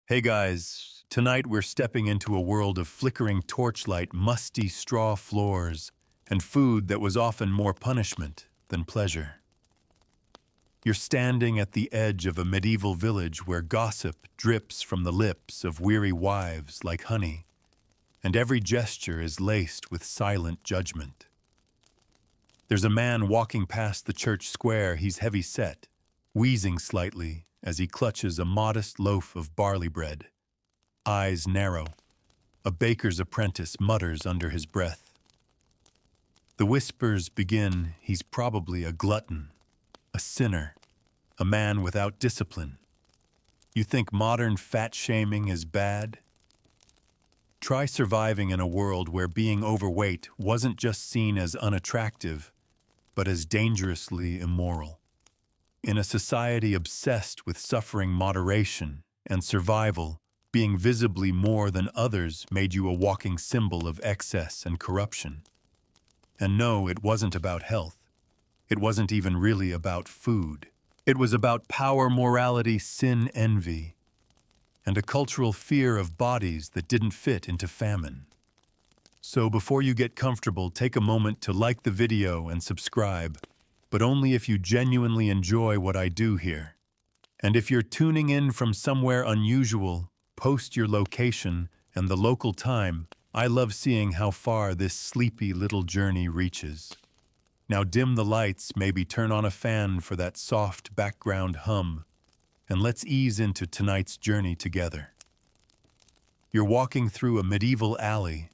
Hey guys, tonight we're stepping into a world of flickering torchlight, musty straw floors, and food that was often more punishment than pleasure. You're standing at the edge of a medieval village where gossip drips from the lips of weary wives like honey, and every gesture is laced with silent judgment. There's a man walking past the church square. He's heavy-set, wheezing slightly as he clutches a modest loaf of barley bread. Eyes narrow, a baker's apprentice mutters under his breath. The whispers begin. He's probably a glutton, a sinner, a man without discipline. You think modern fat-shaming is bad? Try surviving in a world where being overweight wasn't just seen as unattractive, but as dangerously immoral. In a society obsessed with suffering moderation and survival, being visibly more than others made you a walking symbol of excess and corruption. And no, it wasn't about health. It wasn't even really about food. It was about power, morality, sin, envy, and a cultural fear of bodies that didn't fit into famine. So before you get comfortable, take a moment to like the video and subscribe, but only if you genuinely enjoy what I do here. And if you're tuning in from somewhere unusual, post your location and the local time. I love seeing how far this sleepy little journey reaches. Now dim the lights, maybe turn on a fan for that soft background hum, and let's ease into tonight's journey together. You're walking through a medieval alley,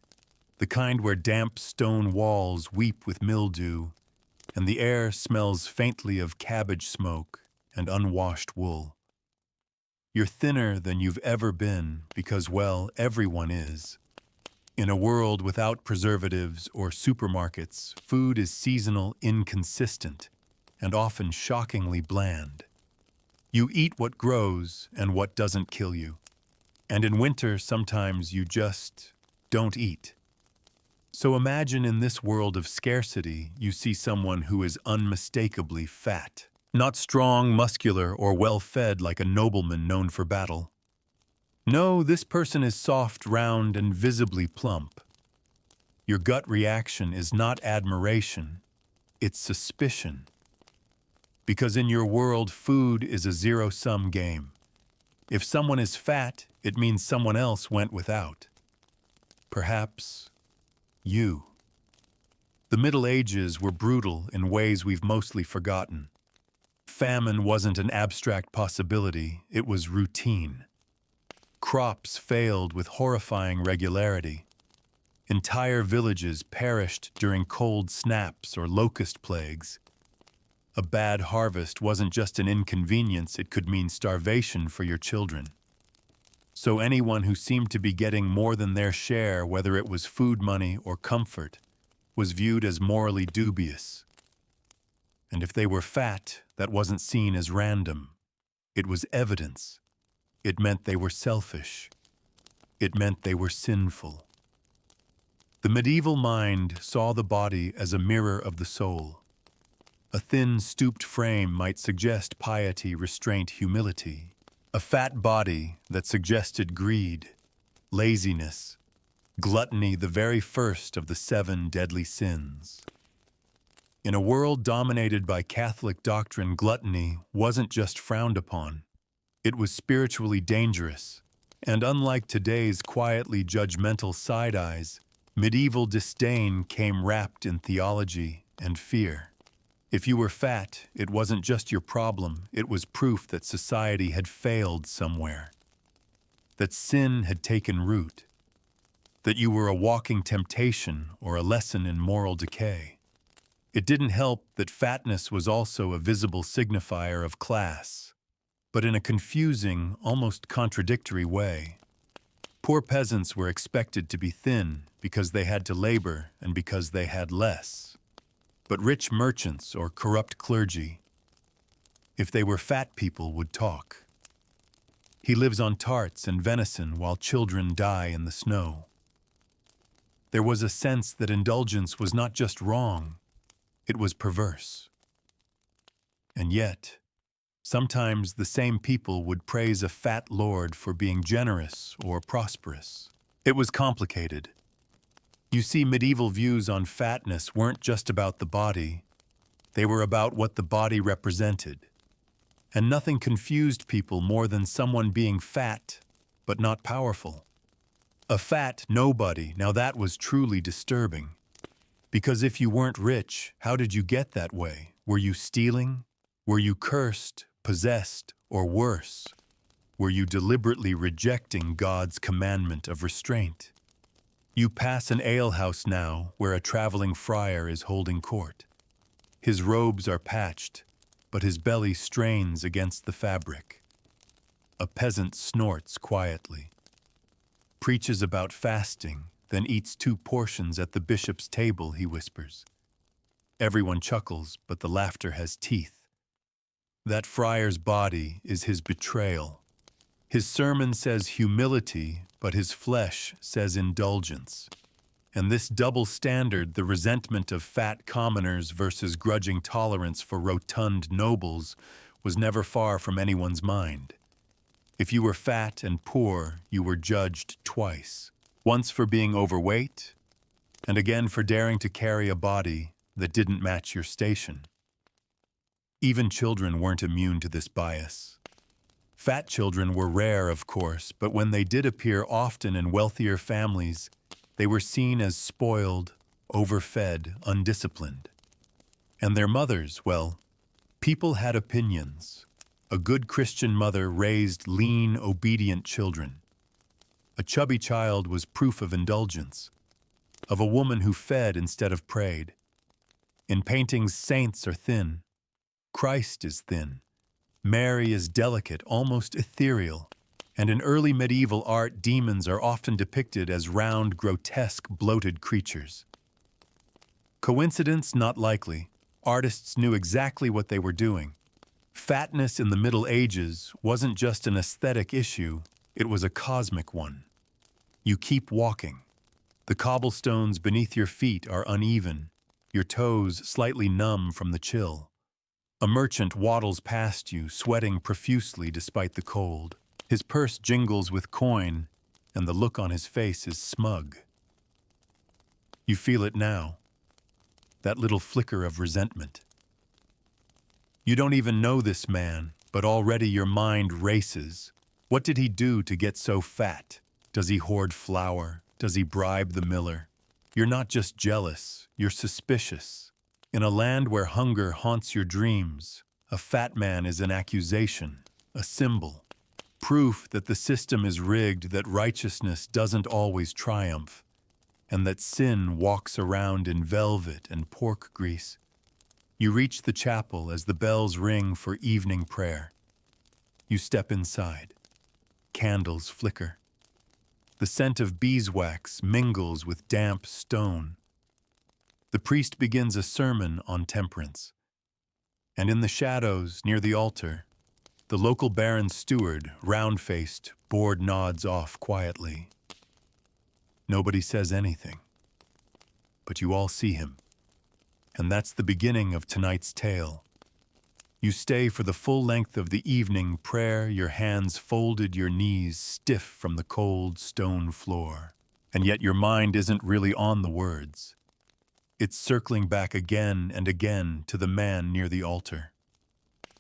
the kind where damp stone walls weep with mildew, and the air smells faintly of cabbage smoke and unwashed wool. You're thinner than you've ever been because, well, everyone is. In a world without preservatives or supermarkets, food is seasonal, inconsistent, and often shockingly bland. You eat what grows and what doesn't kill you. And in winter, sometimes you just don't eat. So imagine in this world of scarcity, you see someone who is unmistakably fat. Not strong, muscular, or well-fed like a nobleman known for battle. No, this person is soft, round, and visibly plump. Your gut reaction is not admiration, it's suspicion. Because in your world, food is a zero-sum game. If someone is fat, it means someone else went without. Perhaps you. The Middle Ages were brutal in ways we've mostly forgotten. Famine wasn't an abstract possibility, it was routine. Crops failed with horrifying regularity. Entire villages perished during cold snaps or locust plagues. A bad harvest wasn't just an inconvenience, it could mean starvation for your children. So anyone who seemed to be getting more than their share, whether it was food money or comfort, was viewed as morally dubious. And if they were fat, that wasn't seen as random. It was evidence. It meant they were selfish. It meant they were sinful. The medieval mind saw the body as a mirror of the soul. A thin, stooped frame might suggest piety, restraint, humility. A fat body that suggested greed, laziness, gluttony, the very first of the 7 deadly sins. In a world dominated by Catholic doctrine, gluttony wasn't just frowned upon. It was spiritually dangerous, and unlike today's quietly judgmental side eyes, medieval disdain came wrapped in theology and fear. If you were fat, it wasn't just your problem, it was proof that society had failed somewhere, that sin had taken root, that you were a walking temptation or a lesson in moral decay. It didn't help that fatness was also a visible signifier of class, but in a confusing, almost contradictory way. Poor peasants were expected to be thin because they had to labor and because they had less. But rich merchants or corrupt clergy, if they were fat people, would talk. He lives on tarts and venison while children die in the snow. There was a sense that indulgence was not just wrong, it was perverse. And yet, Sometimes the same people would praise a fat lord for being generous or prosperous. It was complicated. You see, medieval views on fatness weren't just about the body, they were about what the body represented. And nothing confused people more than someone being fat, but not powerful. A fat nobody, now that was truly disturbing. Because if you weren't rich, how did you get that way? Were you stealing? Were you cursed, possessed, or worse? Were you deliberately rejecting God's commandment of restraint? You pass an alehouse now where a traveling friar is holding court. His robes are patched, but his belly strains against the fabric. A peasant snorts quietly, preaches about fasting, then eats 2 portions at the bishop's table, he whispers. Everyone chuckles, but the laughter has teeth. That friar's body is his betrayal. His sermon says humility, but his flesh says indulgence. And this double standard, the resentment of fat commoners versus grudging tolerance for rotund nobles, was never far from anyone's mind. If you were fat and poor, you were judged twice. Once for being overweight, and again for daring to carry a body that didn't match your station. Even children weren't immune to this bias. Fat children were rare, of course, but when they did appear often in wealthier families, they were seen as spoiled, overfed, undisciplined. And their mothers, well, people had opinions. A good Christian mother raised lean, obedient children. A chubby child was proof of indulgence, of a woman who fed instead of prayed. In paintings, saints are thin. Christ is thin. Mary is delicate, almost ethereal. And in early medieval art, demons are often depicted as round, grotesque, bloated creatures. Coincidence? Not likely. Artists knew exactly what they were doing. Fatness in the Middle Ages wasn't just an aesthetic issue, it was a cosmic one. You keep walking. The cobblestones beneath your feet are uneven, your toes slightly numb from the chill. A merchant waddles past you, sweating profusely despite the cold. His purse jingles with coin, and the look on his face is smug. You feel it now, that little flicker of resentment. You don't even know this man, but already your mind races. What did he do to get so fat? Does he hoard flour? Does he bribe the miller? You're not just jealous, you're suspicious. In a land where hunger haunts your dreams, a fat man is an accusation, a symbol, proof that the system is rigged, that righteousness doesn't always triumph, and that sin walks around in velvet and pork grease. You reach the chapel as the bells ring for evening prayer. You step inside. Candles flicker. The scent of beeswax mingles with damp stone. The priest begins a sermon on temperance. And in the shadows near the altar, the local baron's steward, round-faced, bored nods off quietly. Nobody says anything, but you all see him. And that's the beginning of tonight's tale. You stay for the full length of the evening prayer, your hands folded, your knees stiff from the cold stone floor. And yet your mind isn't really on the words. It's circling back again and again to the man near the altar.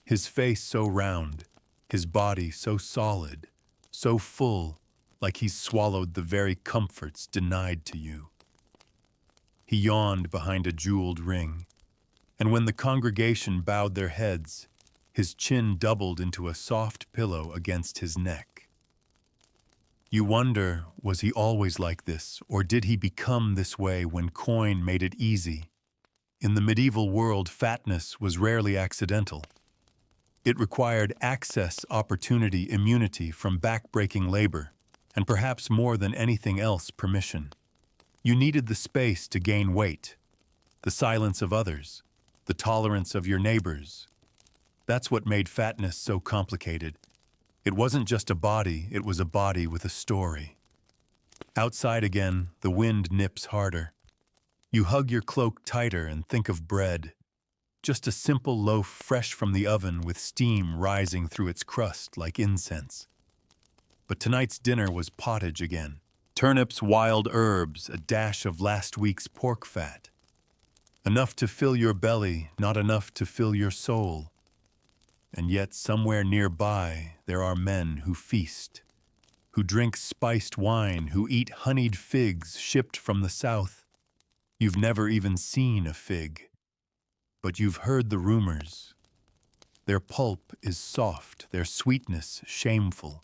His face so round, his body so solid, so full, like he's swallowed the very comforts denied to you. He yawned behind a jeweled ring, and when the congregation bowed their heads, his chin doubled into a soft pillow against his neck. You wonder, was he always like this, or did he become this way when coin made it easy? In the medieval world, fatness was rarely accidental. It required access, opportunity, immunity from back-breaking labor, and perhaps more than anything else, permission. You needed the space to gain weight, the silence of others, the tolerance of your neighbors. That's what made fatness so complicated. It wasn't just a body, it was a body with a story. Outside again, the wind nips harder. You hug your cloak tighter and think of bread. just a simple loaf fresh from the oven with steam rising through its crust like incense. But tonight's dinner was pottage again. Turnips, wild herbs, a dash of last week's pork fat. Enough to fill your belly, not enough to fill your soul. And yet somewhere nearby there are men who feast, who drink spiced wine, who eat honeyed figs shipped from the south. You've never even seen a fig, but you've heard the rumors. Their pulp is soft, their sweetness shameful,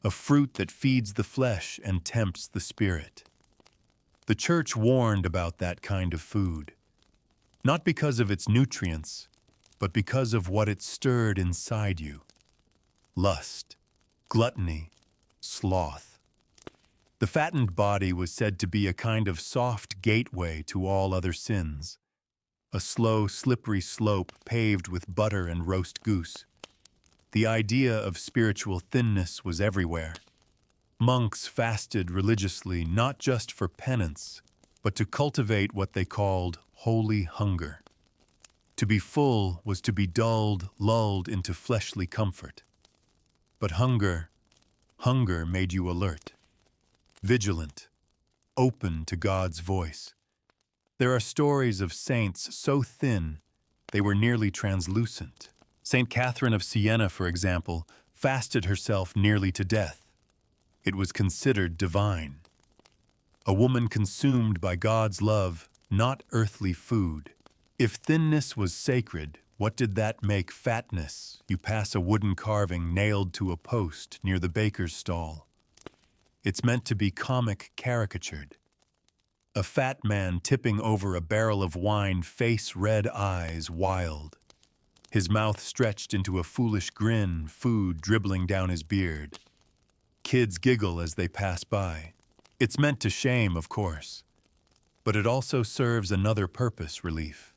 a fruit that feeds the flesh and tempts the spirit. The church warned about that kind of food, not because of its nutrients, but because of what it stirred inside you. Lust, gluttony, sloth. The fattened body was said to be a kind of soft gateway to all other sins, a slow, slippery slope paved with butter and roast goose. The idea of spiritual thinness was everywhere. Monks fasted religiously not just for penance, but to cultivate what they called holy hunger. To be full was to be dulled, lulled into fleshly comfort. But hunger made you alert, vigilant, open to God's voice. There are stories of saints so thin they were nearly translucent. Saint Catherine of Siena, for example, fasted herself nearly to death. It was considered divine. A woman consumed by God's love, not earthly food. If thinness was sacred, what did that make fatness? You pass a wooden carving nailed to a post near the baker's stall. It's meant to be comic caricatured. A fat man tipping over a barrel of wine, face red, eyes wild. His mouth stretched into a foolish grin, food dribbling down his beard. Kids giggle as they pass by. It's meant to shame, of course, but it also serves another purpose, relief.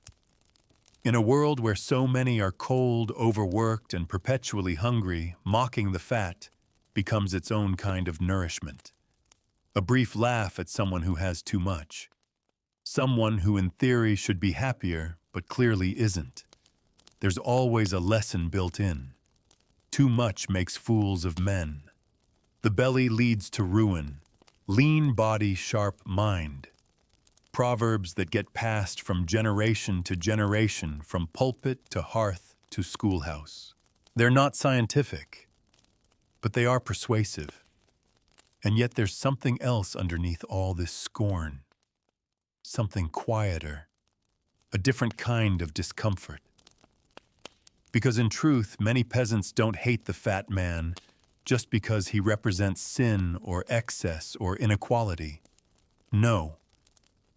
In a world where so many are cold, overworked, and perpetually hungry, mocking the fat becomes its own kind of nourishment. A brief laugh at someone who has too much. Someone who in theory should be happier, but clearly isn't. There's always a lesson built in. Too much makes fools of men. The belly leads to ruin. Lean body, sharp mind. Proverbs that get passed from generation to generation, from pulpit to hearth to schoolhouse. They're not scientific, but they are persuasive. And yet there's something else underneath all this scorn. Something quieter, a different kind of discomfort. Because in truth, many peasants don't hate the fat man just because he represents sin or excess or inequality. No.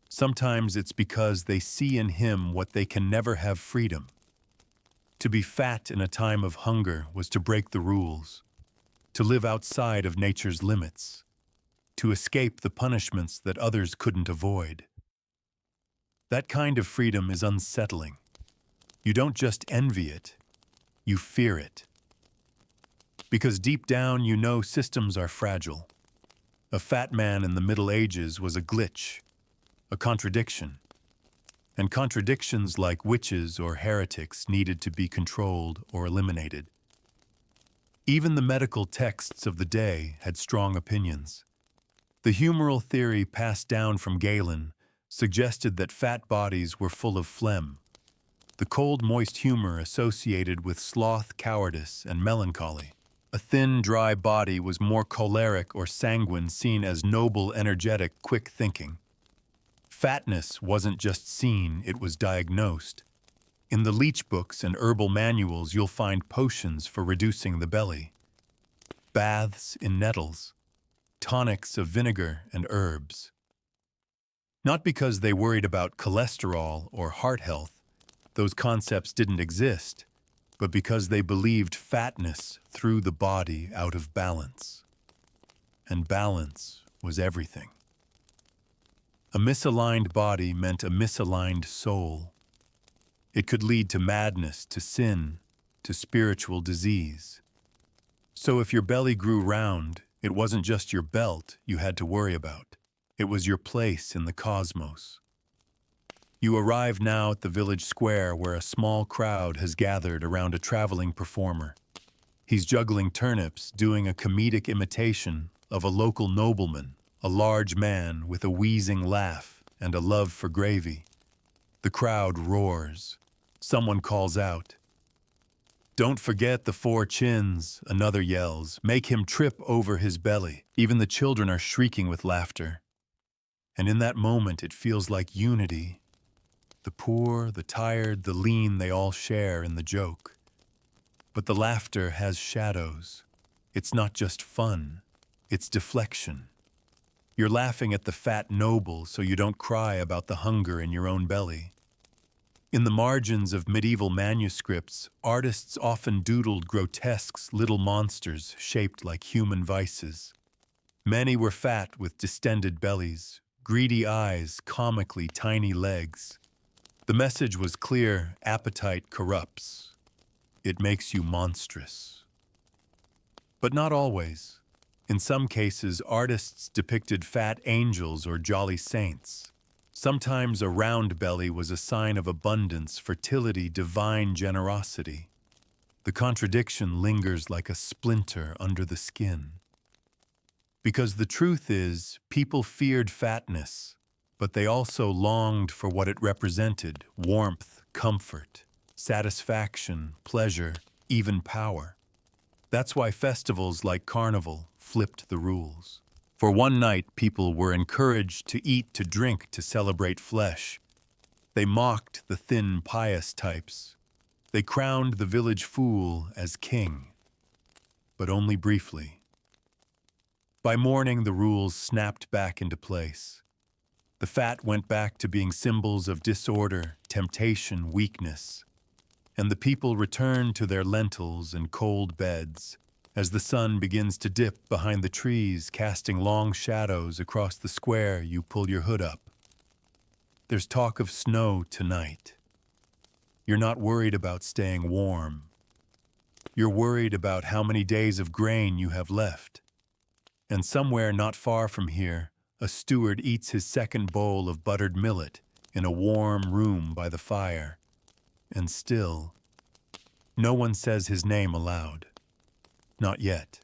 Sometimes it's because they see in him what they can never have: freedom. To be fat in a time of hunger was to break the rules, to live outside of nature's limits, to escape the punishments that others couldn't avoid. That kind of freedom is unsettling. You don't just envy it, you fear it. Because deep down you know systems are fragile. A fat man in the Middle Ages was a glitch, a contradiction. And contradictions, like witches or heretics, needed to be controlled or eliminated. Even the medical texts of the day had strong opinions. The humoral theory passed down from Galen suggested that fat bodies were full of phlegm, the cold, moist humor associated with sloth, cowardice, and melancholy. A thin, dry body was more choleric or sanguine, seen as noble, energetic, quick thinking. Fatness wasn't just seen, it was diagnosed. In the leech books and herbal manuals, you'll find potions for reducing the belly, baths in nettles, tonics of vinegar and herbs. Not because they worried about cholesterol or heart health, those concepts didn't exist, but because they believed fatness threw the body out of balance. And balance was everything. A misaligned body meant a misaligned soul. It could lead to madness, to sin, to spiritual disease. So if your belly grew round, it wasn't just your belt you had to worry about. It was your place in the cosmos. You arrive now at the village square where a small crowd has gathered around a traveling performer. He's juggling turnips, doing a comedic imitation of a local nobleman, a large man with a wheezing laugh and a love for gravy. The crowd roars. Someone calls out, "Don't forget the four chins," another yells. "Make him trip over his belly." Even the children are shrieking with laughter. And in that moment, it feels like unity. The poor, the tired, the lean, they all share in the joke. But the laughter has shadows. It's not just fun, it's deflection. You're laughing at the fat noble so you don't cry about the hunger in your own belly. In the margins of medieval manuscripts, artists often doodled grotesque little monsters shaped like human vices. Many were fat with distended bellies, greedy eyes, comically tiny legs. The message was clear: appetite corrupts. It makes you monstrous. But not always. In some cases, artists depicted fat angels or jolly saints. Sometimes a round belly was a sign of abundance, fertility, divine generosity. The contradiction lingers like a splinter under the skin. Because the truth is, people feared fatness, but they also longed for what it represented: warmth, comfort, satisfaction, pleasure, even power. That's why festivals like Carnival flipped the rules. For one night, people were encouraged to eat, to drink, to celebrate flesh. They mocked the thin, pious types. They crowned the village fool as king, but only briefly. By morning, the rules snapped back into place. The fat went back to being symbols of disorder, temptation, weakness. And the people returned to their lentils and cold beds. As the sun begins to dip behind the trees, casting long shadows across the square, you pull your hood up. There's talk of snow tonight. You're not worried about staying warm. You're worried about how many days of grain you have left. And somewhere not far from here, a steward eats his second bowl of buttered millet in a warm room by the fire. And still, no one says his name aloud. Not yet.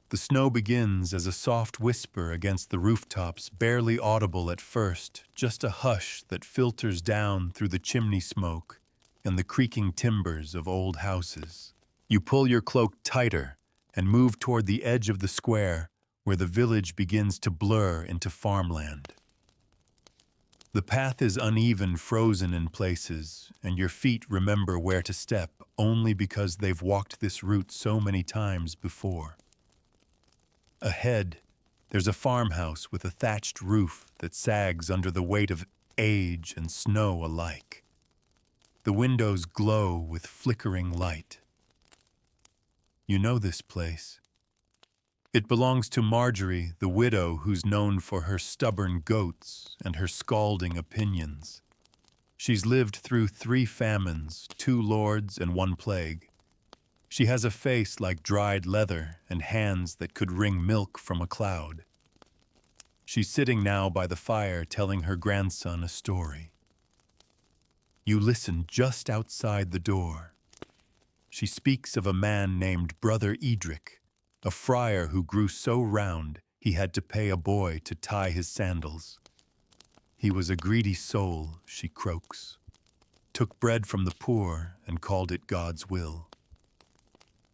The snow begins as a soft whisper against the rooftops, barely audible at first, just a hush that filters down through the chimney smoke and the creaking timbers of old houses. You pull your cloak tighter and move toward the edge of the square, where the village begins to blur into farmland. The path is uneven, frozen in places, and your feet remember where to step only because they've walked this route so many times before. Ahead, there's a farmhouse with a thatched roof that sags under the weight of age and snow alike. The windows glow with flickering light. You know this place. It belongs to Marjorie, the widow who's known for her stubborn goats and her scalding opinions. She's lived through 3 famines, 2 lords, and 1 plague. She has a face like dried leather and hands that could wring milk from a cloud. She's sitting now by the fire telling her grandson a story. You listen just outside the door. She speaks of a man named Brother Edric, a friar who grew so round he had to pay a boy to tie his sandals. He was a greedy soul, she croaks, took bread from the poor and called it God's will.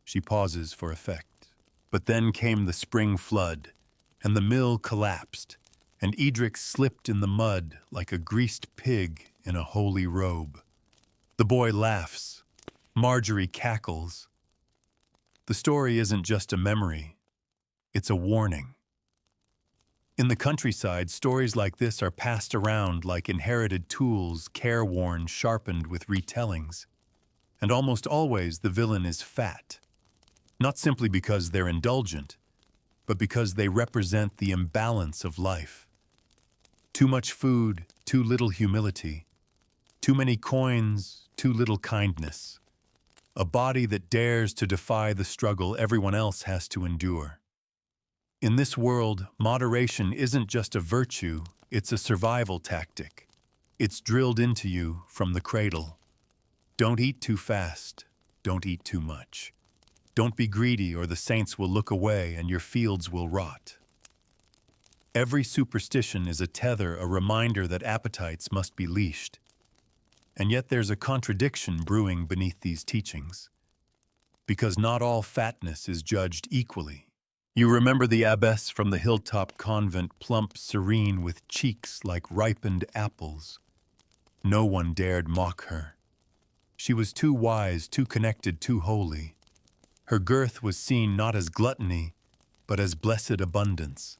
She pauses for effect. But then came the spring flood, and the mill collapsed, and Edric slipped in the mud like a greased pig in a holy robe. The boy laughs. Marjorie cackles. The story isn't just a memory, it's a warning. In the countryside, stories like this are passed around like inherited tools, careworn, sharpened with retellings. And almost always the villain is fat. Not simply because they're indulgent, but because they represent the imbalance of life. Too much food, too little humility. Too many coins, too little kindness. A body that dares to defy the struggle everyone else has to endure. In this world, moderation isn't just a virtue, it's a survival tactic. It's drilled into you from the cradle. Don't eat too fast. Don't eat too much. Don't be greedy or the saints will look away and your fields will rot. Every superstition is a tether, a reminder that appetites must be leashed. And yet there's a contradiction brewing beneath these teachings. Because not all fatness is judged equally. You remember the abbess from the hilltop convent, plump, serene, with cheeks like ripened apples. No one dared mock her. She was too wise, too connected, too holy. Her girth was seen not as gluttony, but as blessed abundance.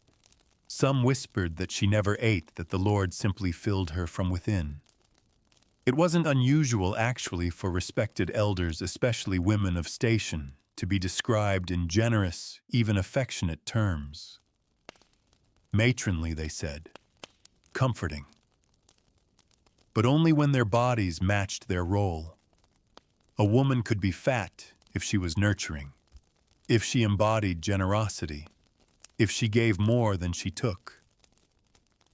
Some whispered that she never ate, that the Lord simply filled her from within. It wasn't unusual, actually, for respected elders, especially women of station, to be described in generous, even affectionate terms. Matronly, they said. Comforting. But only when their bodies matched their role. A woman could be fat if she was nurturing, if she embodied generosity, if she gave more than she took.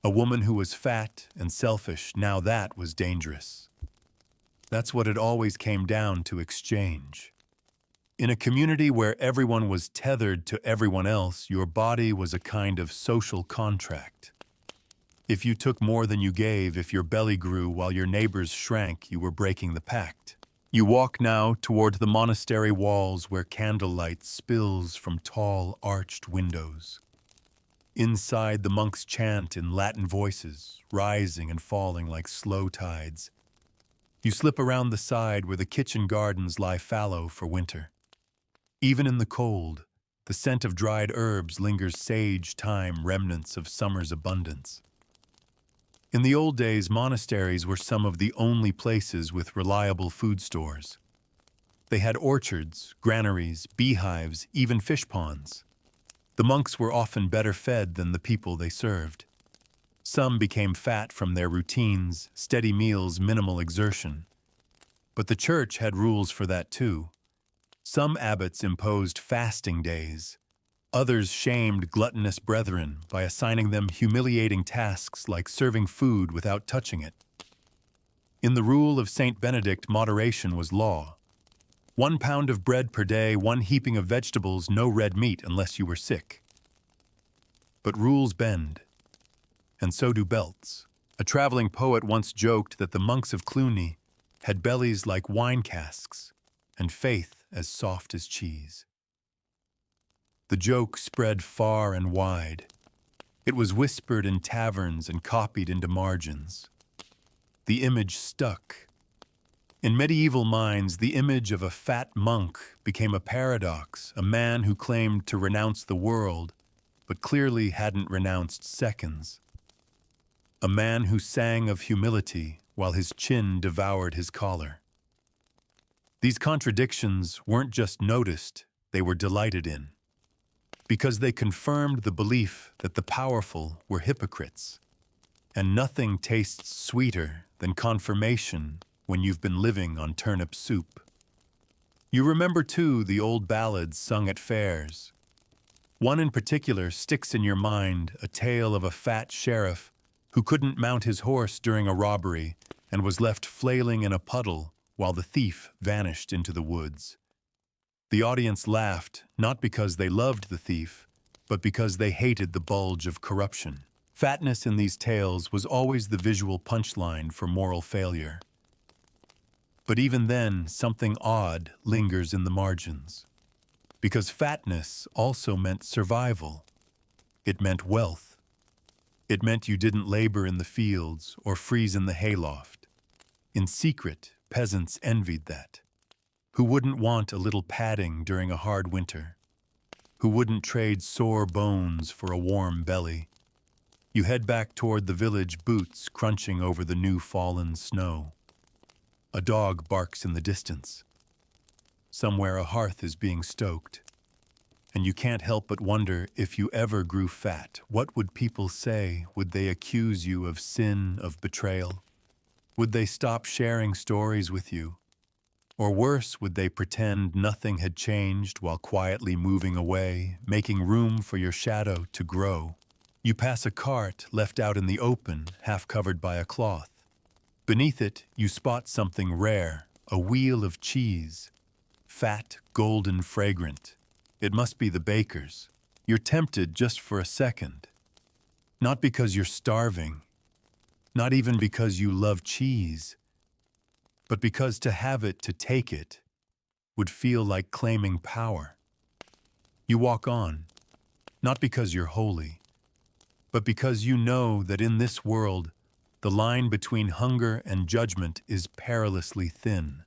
A woman who was fat and selfish, now that was dangerous. That's what it always came down to: exchange. In a community where everyone was tethered to everyone else, your body was a kind of social contract. If you took more than you gave, if your belly grew while your neighbors shrank, you were breaking the pact. You walk now toward the monastery walls where candlelight spills from tall, arched windows. Inside, the monks chant in Latin voices, rising and falling like slow tides. You slip around the side where the kitchen gardens lie fallow for winter. Even in the cold, the scent of dried herbs lingers, sage, thyme, remnants of summer's abundance. In the old days, monasteries were some of the only places with reliable food stores. They had orchards, granaries, beehives, even fish ponds. The monks were often better fed than the people they served. Some became fat from their routines, steady meals, minimal exertion. But the church had rules for that too. Some abbots imposed fasting days. Others shamed gluttonous brethren by assigning them humiliating tasks like serving food without touching it. In the rule of Saint Benedict, moderation was law. 1 pound of bread per day, 1 heaping of vegetables, no red meat unless you were sick. But rules bend, and so do belts. A traveling poet once joked that the monks of Cluny had bellies like wine casks and faith as soft as cheese. The joke spread far and wide. It was whispered in taverns and copied into margins. The image stuck. In medieval minds, the image of a fat monk became a paradox, a man who claimed to renounce the world, but clearly hadn't renounced seconds. A man who sang of humility while his chin devoured his collar. These contradictions weren't just noticed, they were delighted in, because they confirmed the belief that the powerful were hypocrites. And nothing tastes sweeter than confirmation when you've been living on turnip soup. You remember, too, the old ballads sung at fairs. One in particular sticks in your mind, a tale of a fat sheriff who couldn't mount his horse during a robbery and was left flailing in a puddle while the thief vanished into the woods. The audience laughed, not because they loved the thief, but because they hated the bulge of corruption. Fatness in these tales was always the visual punchline for moral failure. But even then, something odd lingers in the margins. Because fatness also meant survival. It meant wealth. It meant you didn't labor in the fields or freeze in the hayloft. In secret, peasants envied that. Who wouldn't want a little padding during a hard winter? Who wouldn't trade sore bones for a warm belly? You head back toward the village, boots crunching over the new fallen snow. A dog barks in the distance. Somewhere a hearth is being stoked. And you can't help but wonder, if you ever grew fat, what would people say? Would they accuse you of sin, of betrayal? Would they stop sharing stories with you? Or worse, would they pretend nothing had changed while quietly moving away, making room for your shadow to grow? You pass a cart left out in the open, half covered by a cloth. Beneath it, you spot something rare, a wheel of cheese. Fat, golden, fragrant. It must be the baker's. You're tempted just for a second. Not because you're starving, not even because you love cheese, but because to have it, to take it, would feel like claiming power. You walk on, not because you're holy, but because you know that in this world, the line between hunger and judgment is perilously thin.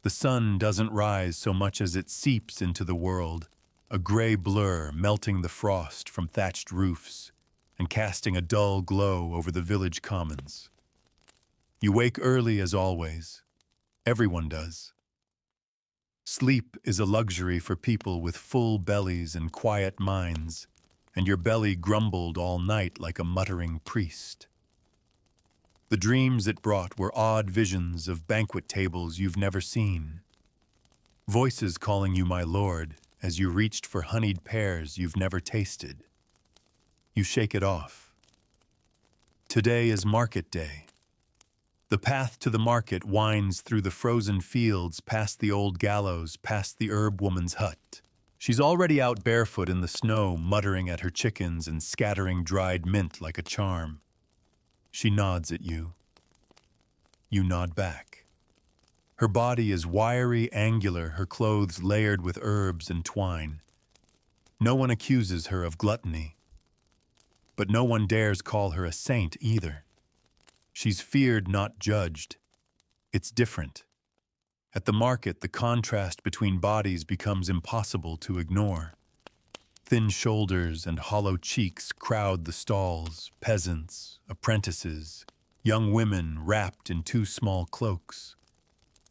The sun doesn't rise so much as it seeps into the world, a gray blur melting the frost from thatched roofs and casting a dull glow over the village commons. You wake early as always. Everyone does. Sleep is a luxury for people with full bellies and quiet minds, and your belly grumbled all night like a muttering priest. The dreams it brought were odd visions of banquet tables you've never seen. Voices calling you my lord as you reached for honeyed pears you've never tasted. You shake it off. Today is market day. The path to the market winds through the frozen fields, past the old gallows, past the herb woman's hut. She's already out barefoot in the snow, muttering at her chickens and scattering dried mint like a charm. She nods at you. You nod back. Her body is wiry, angular, her clothes layered with herbs and twine. No one accuses her of gluttony, but no one dares call her a saint either. She's feared, not judged. It's different. At the market, the contrast between bodies becomes impossible to ignore. Thin shoulders and hollow cheeks crowd the stalls, peasants, apprentices, young women wrapped in too small cloaks.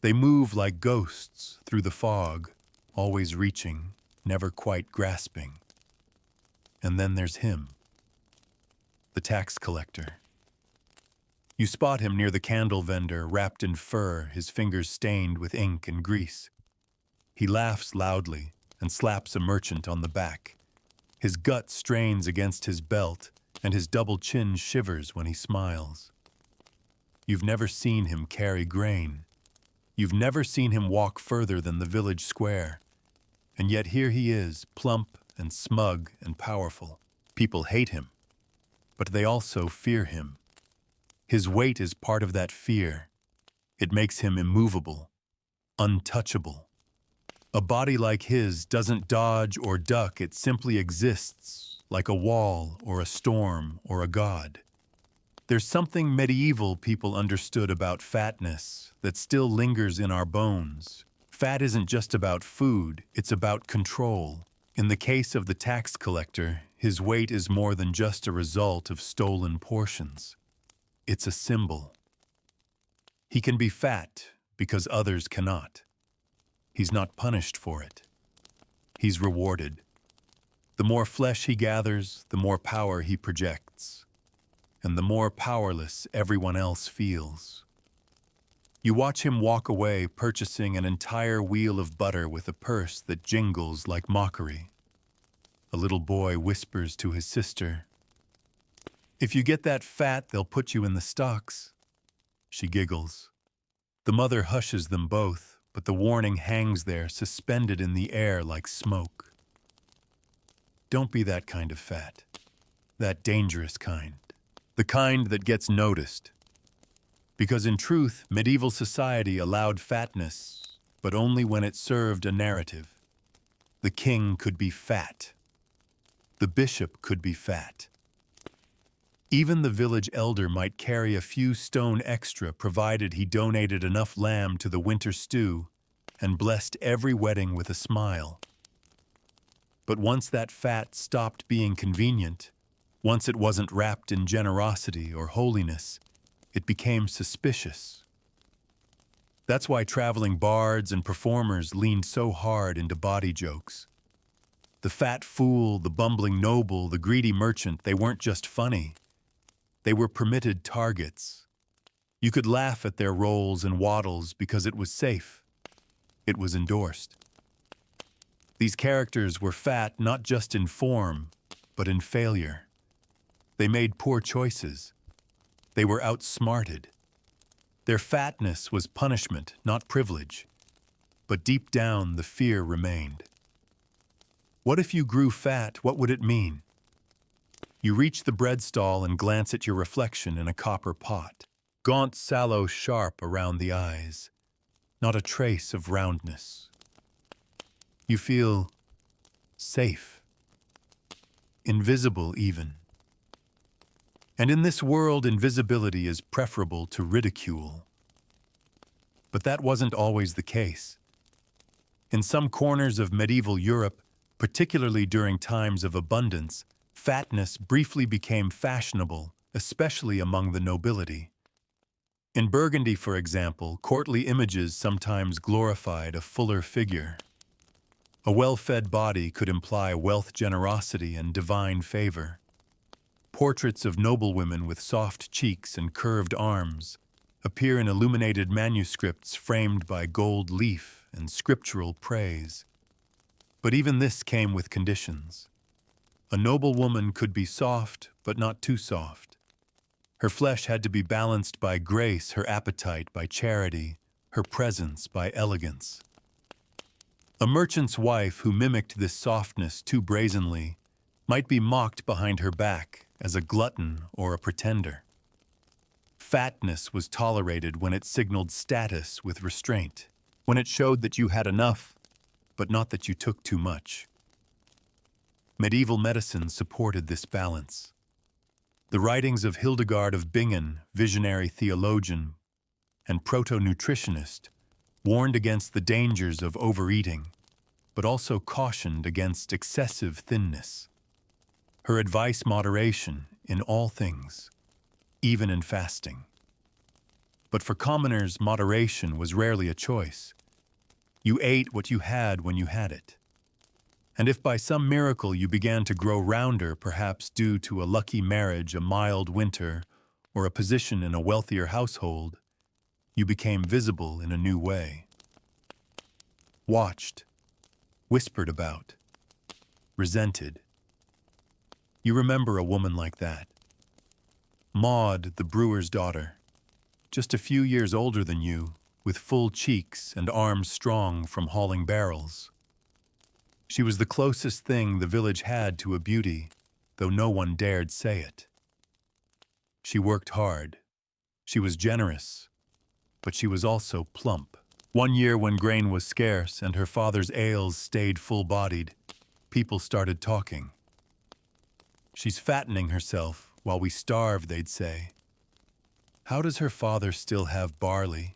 They move like ghosts through the fog, always reaching, never quite grasping. And then there's him, the tax collector. You spot him near the candle vendor, wrapped in fur, his fingers stained with ink and grease. He laughs loudly and slaps a merchant on the back. His gut strains against his belt, and his double chin shivers when he smiles. You've never seen him carry grain. You've never seen him walk further than the village square. And yet here he is, plump and smug and powerful. People hate him, but they also fear him. His weight is part of that fear. It makes him immovable, untouchable. A body like his doesn't dodge or duck, it simply exists, like a wall or a storm or a god. There's something medieval people understood about fatness that still lingers in our bones. Fat isn't just about food, it's about control. In the case of the tax collector, his weight is more than just a result of stolen portions. It's a symbol. He can be fat because others cannot. He's not punished for it. He's rewarded. The more flesh he gathers, the more power he projects. And the more powerless everyone else feels. You watch him walk away, purchasing an entire wheel of butter with a purse that jingles like mockery. A little boy whispers to his sister, "If you get that fat, they'll put you in the stocks." She giggles. The mother hushes them both, but the warning hangs there, suspended in the air like smoke. Don't be that kind of fat. That dangerous kind. The kind that gets noticed. Because in truth, medieval society allowed fatness, but only when it served a narrative. The king could be fat. The bishop could be fat. Even the village elder might carry a few stone extra provided he donated enough lamb to the winter stew and blessed every wedding with a smile. But once that fat stopped being convenient, once it wasn't wrapped in generosity or holiness, it became suspicious. That's why traveling bards and performers leaned so hard into body jokes. The fat fool, the bumbling noble, the greedy merchant, they weren't just funny. They were permitted targets. You could laugh at their rolls and waddles because it was safe. It was endorsed. These characters were fat not just in form, but in failure. They made poor choices. They were outsmarted. Their fatness was punishment, not privilege. But deep down, the fear remained. What if you grew fat? What would it mean? You reach the bread stall and glance at your reflection in a copper pot. Gaunt, sallow, sharp around the eyes. Not a trace of roundness. You feel safe. Invisible even. And in this world, invisibility is preferable to ridicule. But that wasn't always the case. In some corners of medieval Europe, particularly during times of abundance, fatness briefly became fashionable, especially among the nobility. In Burgundy, for example, courtly images sometimes glorified a fuller figure. A well-fed body could imply wealth, generosity, and divine favor. Portraits of noblewomen with soft cheeks and curved arms appear in illuminated manuscripts framed by gold leaf and scriptural praise. But even this came with conditions. A noble woman could be soft, but not too soft. Her flesh had to be balanced by grace, her appetite by charity, her presence by elegance. A merchant's wife who mimicked this softness too brazenly might be mocked behind her back as a glutton or a pretender. Fatness was tolerated when it signaled status with restraint, when it showed that you had enough, but not that you took too much. Medieval medicine supported this balance. The writings of Hildegard of Bingen, visionary theologian and proto-nutritionist, warned against the dangers of overeating, but also cautioned against excessive thinness. Her advice: moderation in all things, even in fasting. But for commoners, moderation was rarely a choice. You ate what you had when you had it. And if by some miracle you began to grow rounder, perhaps due to a lucky marriage, a mild winter, or a position in a wealthier household, you became visible in a new way. Watched, whispered about, resented. You remember a woman like that. Maud, the brewer's daughter, just a few years older than you, with full cheeks and arms strong from hauling barrels. She was the closest thing the village had to a beauty, though no one dared say it. She worked hard. She was generous, but she was also plump. One year when grain was scarce and her father's ales stayed full-bodied, people started talking. She's fattening herself while we starve, they'd say. How does her father still have barley?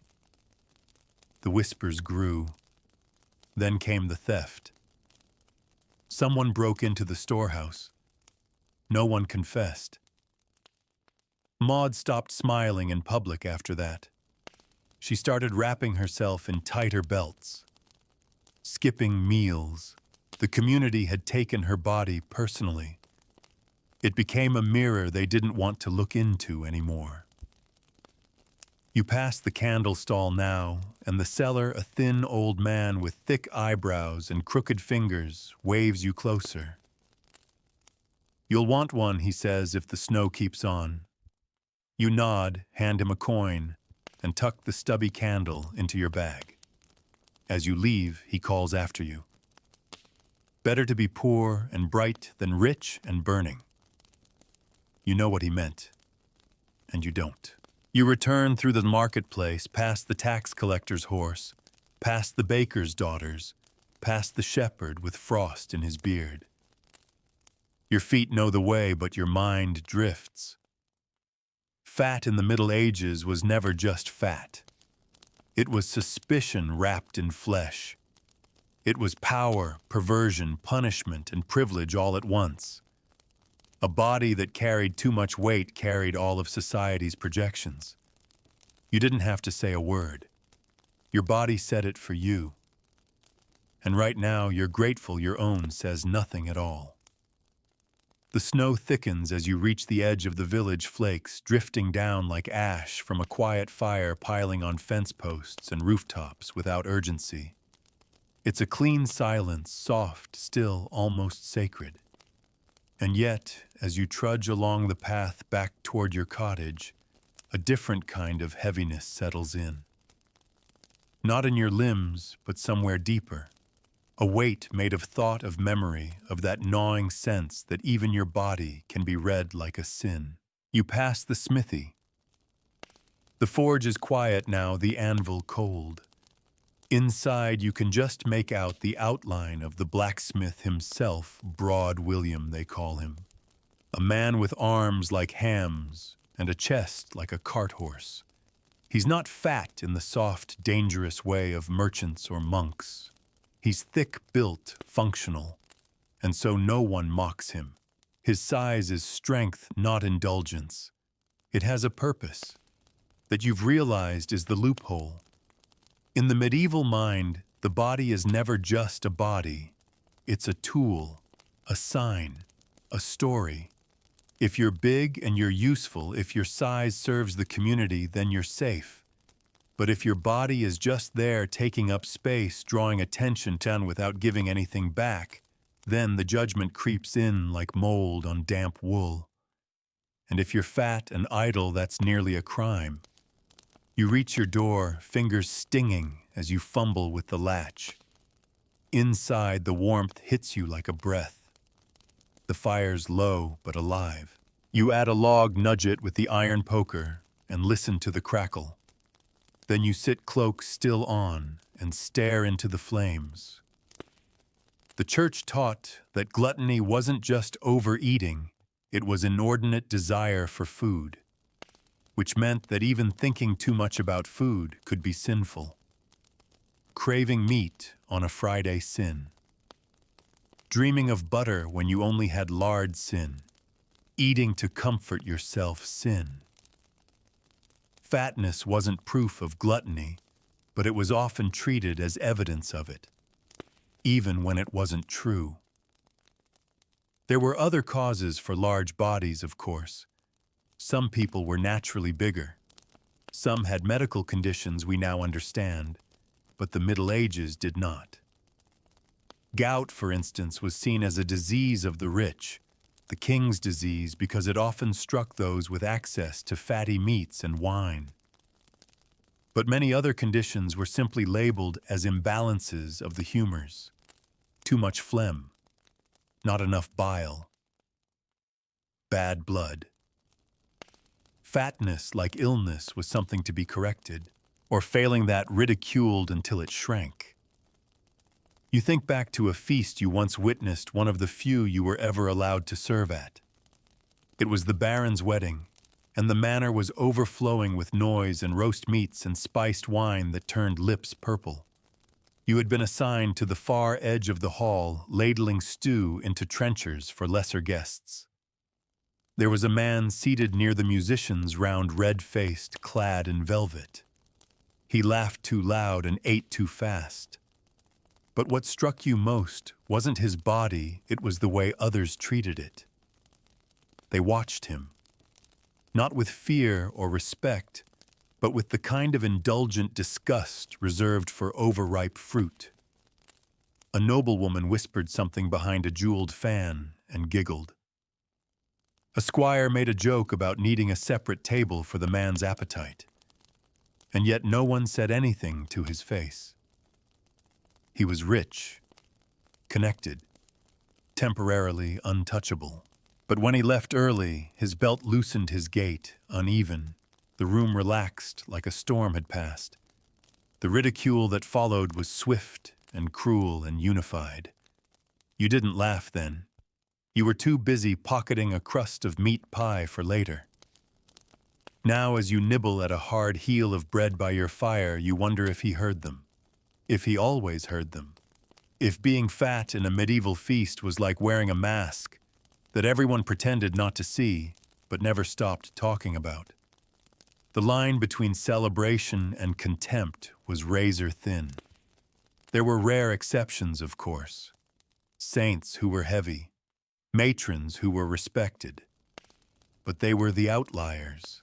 The whispers grew. Then came the theft. Someone broke into the storehouse. No one confessed. Maud stopped smiling in public after that. She started wrapping herself in tighter belts. Skipping meals. The community had taken her body personally. It became a mirror they didn't want to look into anymore. You pass the candle stall now, and the seller, a thin old man with thick eyebrows and crooked fingers, waves you closer. You'll want one, he says, if the snow keeps on. You nod, hand him a coin, and tuck the stubby candle into your bag. As you leave, he calls after you. Better to be poor and bright than rich and burning. You know what he meant, and you don't. You return through the marketplace, past the tax collector's horse, past the baker's daughters, past the shepherd with frost in his beard. Your feet know the way, but your mind drifts. Fat in the Middle Ages was never just fat. It was suspicion wrapped in flesh. It was power, perversion, punishment, and privilege all at once. A body that carried too much weight carried all of society's projections. You didn't have to say a word. Your body said it for you. And right now, you're grateful your own says nothing at all. The snow thickens as you reach the edge of the village, flakes drifting down like ash from a quiet fire piling on fence posts and rooftops without urgency. It's a clean silence, soft, still, almost sacred. And yet, as you trudge along the path back toward your cottage, a different kind of heaviness settles in. Not in your limbs, but somewhere deeper. A weight made of thought, of memory, of that gnawing sense that even your body can be read like a sin. You pass the smithy. The forge is quiet now, the anvil cold. Inside you can just make out the outline of the blacksmith himself, Broad William they call him. A man with arms like hams and a chest like a cart horse. He's not fat in the soft, dangerous way of merchants or monks. He's thick-built, functional, and so no one mocks him. His size is strength, not indulgence. It has a purpose that you've realized is the loophole. In the medieval mind, the body is never just a body. It's a tool, a sign, a story. If you're big and you're useful, if your size serves the community, then you're safe. But if your body is just there taking up space, drawing attention down without giving anything back, then the judgment creeps in like mold on damp wool. And if you're fat and idle, that's nearly a crime. You reach your door, fingers stinging as you fumble with the latch. Inside, the warmth hits you like a breath. The fire's low but alive. You add a log, nudge it with the iron poker, and listen to the crackle. Then you sit cloak still on and stare into the flames. The church taught that gluttony wasn't just overeating, it was inordinate desire for food, which meant that even thinking too much about food could be sinful. Craving meat on a Friday, sin. Dreaming of butter when you only had lard, sin. Eating to comfort yourself, sin. Fatness wasn't proof of gluttony, but it was often treated as evidence of it, even when it wasn't true. There were other causes for large bodies, of course. Some people were naturally bigger. Some had medical conditions we now understand, but the Middle Ages did not. Gout, for instance, was seen as a disease of the rich, the king's disease, because it often struck those with access to fatty meats and wine. But many other conditions were simply labeled as imbalances of the humors. Too much phlegm, not enough bile, bad blood. Fatness, like illness, was something to be corrected, or failing that, ridiculed until it shrank. You think back to a feast you once witnessed, one of the few you were ever allowed to serve at. It was the Baron's wedding, and the manor was overflowing with noise and roast meats and spiced wine that turned lips purple. You had been assigned to the far edge of the hall, ladling stew into trenchers for lesser guests. There was a man seated near the musicians, round, red-faced, clad in velvet. He laughed too loud and ate too fast. But what struck you most wasn't his body, it was the way others treated it. They watched him, not with fear or respect, but with the kind of indulgent disgust reserved for overripe fruit. A noblewoman whispered something behind a jeweled fan and giggled. A squire made a joke about needing a separate table for the man's appetite, and yet no one said anything to his face. He was rich, connected, temporarily untouchable. But when he left early, his belt loosened his gait, uneven. The room relaxed like a storm had passed. The ridicule that followed was swift and cruel and unified. You didn't laugh then. You were too busy pocketing a crust of meat pie for later. Now, as you nibble at a hard heel of bread by your fire, you wonder if he heard them. If he always heard them. If being fat in a medieval feast was like wearing a mask that everyone pretended not to see, but never stopped talking about. The line between celebration and contempt was razor thin. There were rare exceptions, of course. Saints who were heavy, matrons who were respected. But they were the outliers,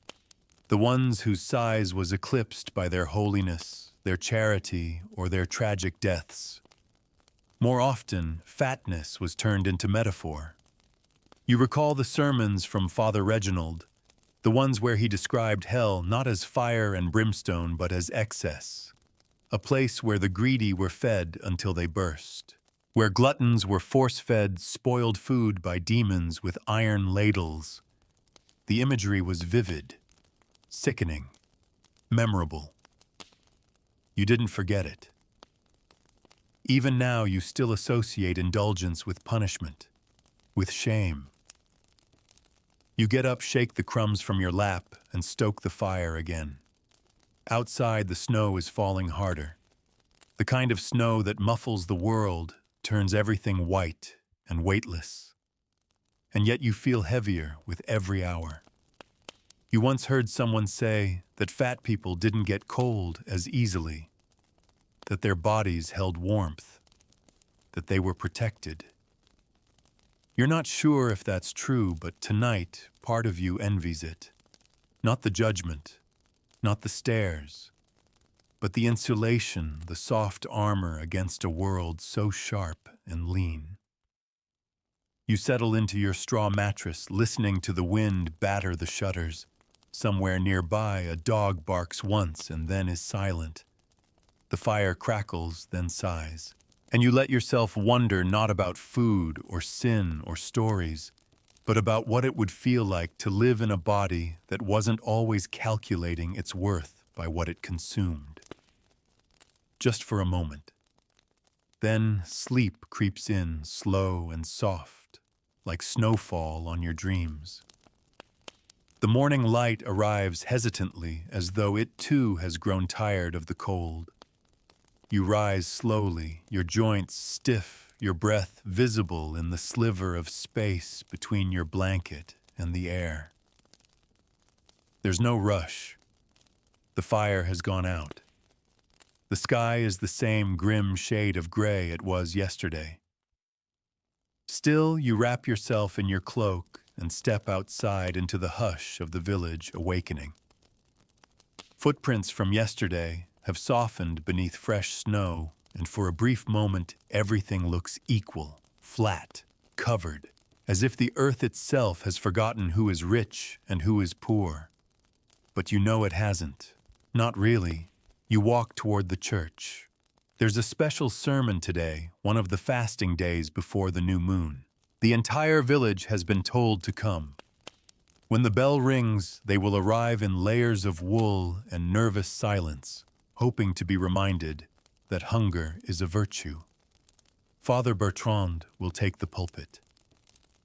the ones whose size was eclipsed by their holiness, their charity, or their tragic deaths. More often, fatness was turned into metaphor. You recall the sermons from Father Reginald, The ones where he described hell not as fire and brimstone but as excess, a place where the greedy were fed until they burst, where gluttons were force-fed spoiled food by demons with iron ladles. The imagery was vivid, sickening, memorable. You didn't forget it. Even now you still associate indulgence with punishment, with shame. You get up, shake the crumbs from your lap, and stoke the fire again. Outside, the snow is falling harder. The kind of snow that muffles the world, turns everything white and weightless. And yet you feel heavier with every hour. You once heard someone say that fat people didn't get cold as easily, that their bodies held warmth, that they were protected. You're not sure if that's true, but tonight, part of you envies it. Not the judgment, not the stares, but the insulation, the soft armor against a world so sharp and lean. You settle into your straw mattress, listening to the wind batter the shutters. Somewhere nearby, a dog barks once and then is silent. The fire crackles, then sighs. And you let yourself wonder not about food or sin or stories, but about what it would feel like to live in a body that wasn't always calculating its worth by what it consumed. Just for a moment. Then sleep creeps in, slow and soft, like snowfall on your dreams. The morning light arrives hesitantly, as though it too has grown tired of the cold. You rise slowly, your joints stiff, your breath visible in the sliver of space between your blanket and the air. There's no rush. The fire has gone out. The sky is the same grim shade of gray it was yesterday. Still, you wrap yourself in your cloak and step outside into the hush of the village awakening. Footprints from yesterday have softened beneath fresh snow, and for a brief moment everything looks equal, flat, covered, as if the earth itself has forgotten who is rich and who is poor. But you know it hasn't. Not really. You walk toward the church. There's a special sermon today, one of the fasting days before the new moon. The entire village has been told to come. When the bell rings, they will arrive in layers of wool and nervous silence, hoping to be reminded that hunger is a virtue. Father Bertrand will take the pulpit.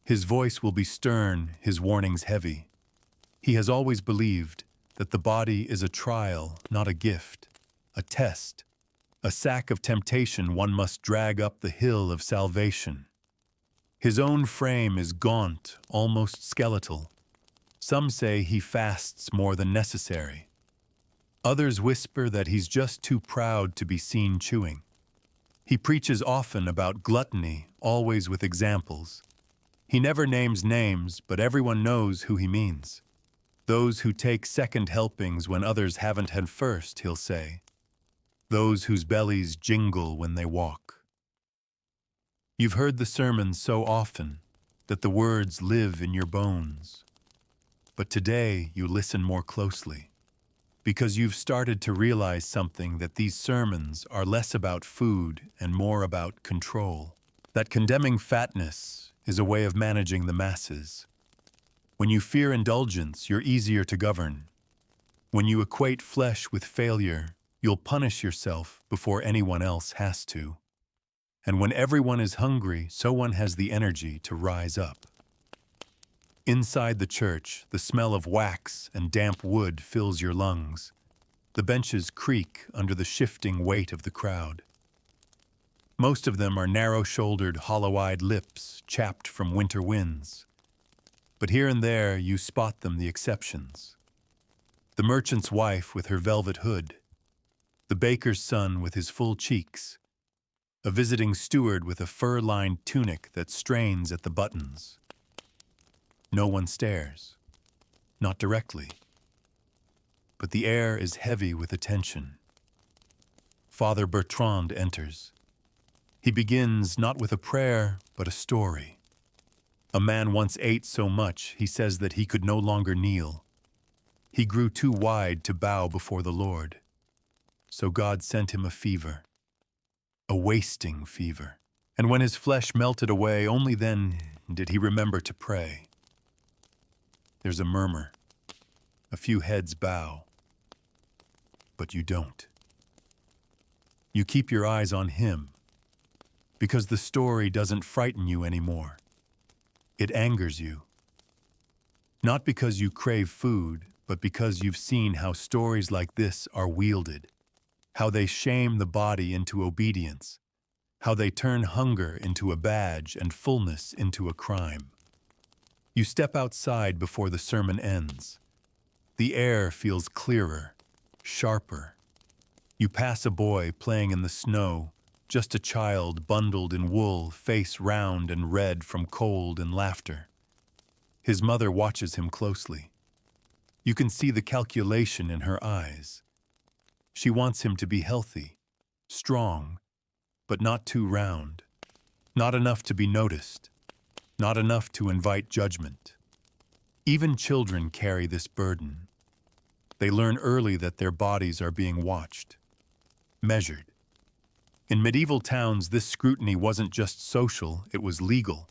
His voice will be stern, his warnings heavy. He has always believed that the body is a trial, not a gift, a test, a sack of temptation one must drag up the hill of salvation. His own frame is gaunt, almost skeletal. Some say he fasts more than necessary. Others whisper that he's just too proud to be seen chewing. He preaches often about gluttony, always with examples. He never names names, but everyone knows who he means. Those who take second helpings when others haven't had first, he'll say. Those whose bellies jingle when they walk. You've heard the sermon so often that the words live in your bones. But today you listen more closely, because you've started to realize something, that these sermons are less about food and more about control. That condemning fatness is a way of managing the masses. When you fear indulgence, you're easier to govern. When you equate flesh with failure, you'll punish yourself before anyone else has to. And when everyone is hungry, so one has the energy to rise up. Inside the church, the smell of wax and damp wood fills your lungs. The benches creak under the shifting weight of the crowd. Most of them are narrow-shouldered, hollow-eyed lips, chapped from winter winds. But here and there you spot them, the exceptions. The merchant's wife with her velvet hood, the baker's son with his full cheeks, a visiting steward with a fur-lined tunic that strains at the buttons. No one stares, not directly, but the air is heavy with attention. Father Bertrand enters. He begins not with a prayer, but a story. A man once ate so much, he says, that he could no longer kneel. He grew too wide to bow before the Lord. So God sent him a fever, a wasting fever. And when his flesh melted away, only then did he remember to pray. There's a murmur. A few heads bow. But you don't. You keep your eyes on him, because the story doesn't frighten you anymore. It angers you. Not because you crave food, but because you've seen how stories like this are wielded, how they shame the body into obedience, how they turn hunger into a badge and fullness into a crime. You step outside before the sermon ends. The air feels clearer, sharper. You pass a boy playing in the snow, just a child bundled in wool, face round and red from cold and laughter. His mother watches him closely. You can see the calculation in her eyes. She wants him to be healthy, strong, but not too round, not enough to be noticed, not enough to invite judgment. Even children carry this burden. They learn early that their bodies are being watched, measured. In medieval towns, this scrutiny wasn't just social, it was legal.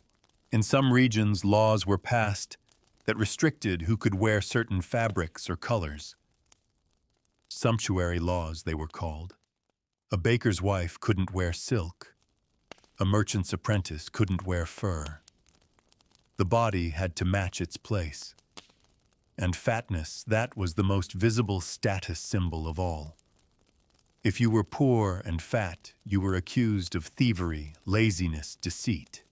In some regions, laws were passed that restricted who could wear certain fabrics or colors. Sumptuary laws, they were called. A baker's wife couldn't wear silk. A merchant's apprentice couldn't wear fur. The body had to match its place. And fatness, that was the most visible status symbol of all. If you were poor and fat, you were accused of thievery, laziness, deceit.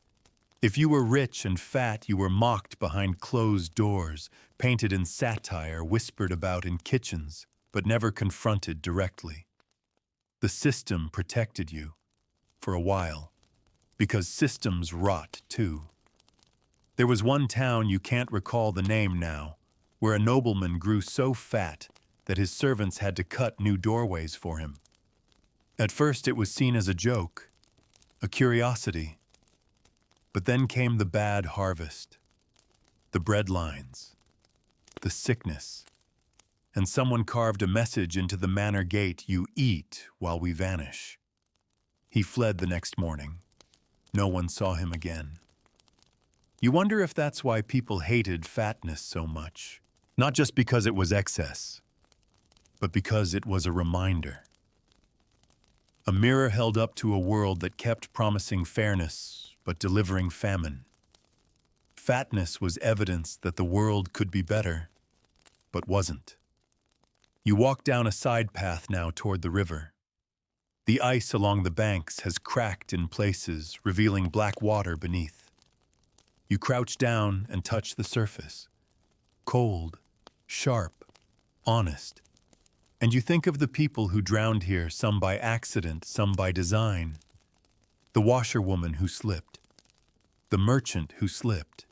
If you were rich and fat, you were mocked behind closed doors, painted in satire, whispered about in kitchens, but never confronted directly. The system protected you, for a while, because systems rot too. There was one town, you can't recall the name now, where a nobleman grew so fat that his servants had to cut new doorways for him. At first it was seen as a joke, a curiosity. But then came the bad harvest, the bread lines, the sickness, and someone carved a message into the manor gate: "You eat while we vanish." He fled the next morning. No one saw him again. You wonder if that's why people hated fatness so much. Not just because it was excess, but because it was a reminder. A mirror held up to a world that kept promising fairness, but delivering famine. Fatness was evidence that the world could be better, but wasn't. You walk down a side path now toward the river. The ice along the banks has cracked in places, revealing black water beneath. You crouch down and touch the surface. Cold, sharp, honest. And you think of the people who drowned here, some by accident, some by design. The washerwoman who slipped. The merchant who slipped,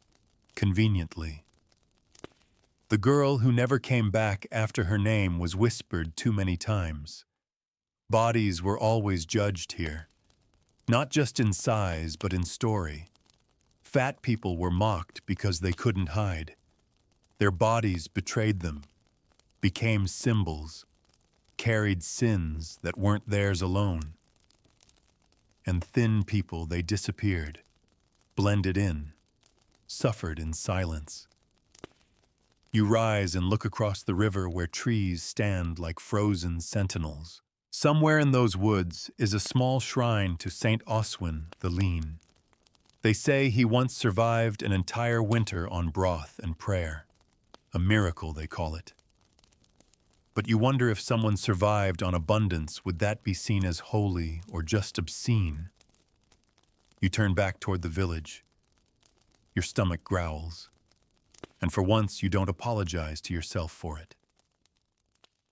conveniently. The girl who never came back after her name was whispered too many times. Bodies were always judged here, not just in size, but in story. Fat people were mocked because they couldn't hide. Their bodies betrayed them, became symbols, carried sins that weren't theirs alone. And thin people, they disappeared, blended in, suffered in silence. You rise and look across the river where trees stand like frozen sentinels. Somewhere in those woods is a small shrine to Saint Oswin the Lean. They say he once survived an entire winter on broth and prayer. A miracle, they call it. But you wonder if someone survived on abundance, would that be seen as holy or just obscene? You turn back toward the village. Your stomach growls. And for once, you don't apologize to yourself for it.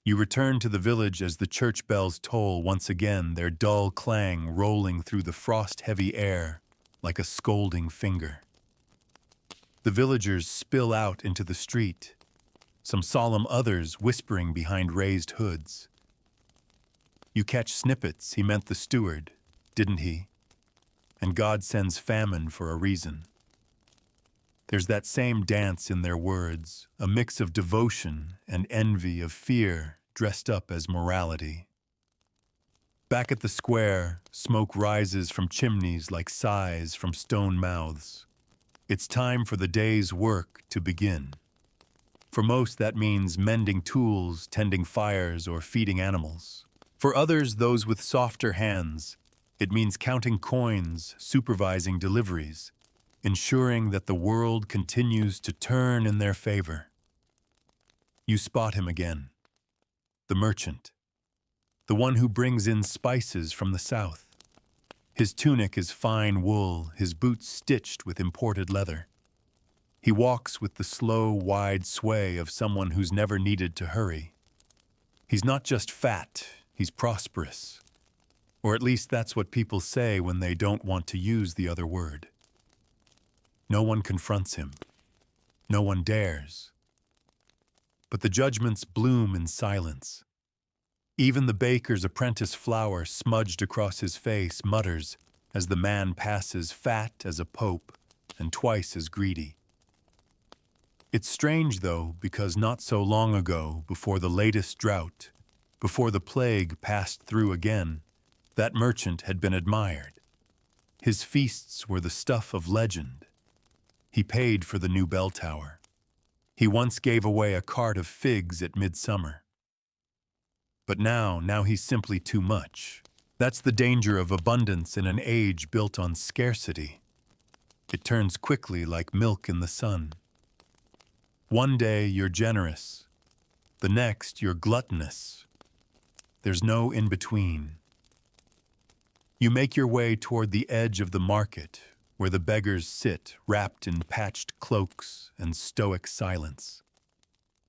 You return to the village as the church bells toll once again, their dull clang rolling through the frost-heavy air like a scolding finger. The villagers spill out into the street, some solemn others whispering behind raised hoods. You catch snippets. He meant the steward, didn't he? And God sends famine for a reason. There's that same dance in their words, a mix of devotion and envy, of fear dressed up as morality. Back at the square, smoke rises from chimneys like sighs from stone mouths. It's time for the day's work to begin. For most, that means mending tools, tending fires, or feeding animals. For others, those with softer hands, it means counting coins, supervising deliveries, ensuring that the world continues to turn in their favor. You spot him again. The merchant. The one who brings in spices from the south. His tunic is fine wool, his boots stitched with imported leather. He walks with the slow, wide sway of someone who's never needed to hurry. He's not just fat, he's prosperous. Or at least that's what people say when they don't want to use the other word. No one confronts him. No one dares. But the judgments bloom in silence. Even the baker's apprentice flour smudged across his face mutters as the man passes, fat as a pope and twice as greedy. It's strange, though, because not so long ago, before the latest drought, before the plague passed through again, that merchant had been admired. His feasts were the stuff of legend. He paid for the new bell tower. He once gave away a cart of figs at midsummer. But now he's simply too much. That's the danger of abundance in an age built on scarcity. It turns quickly like milk in the sun. One day you're generous, the next you're gluttonous. There's no in-between. You make your way toward the edge of the market, where the beggars sit, wrapped in patched cloaks and stoic silence.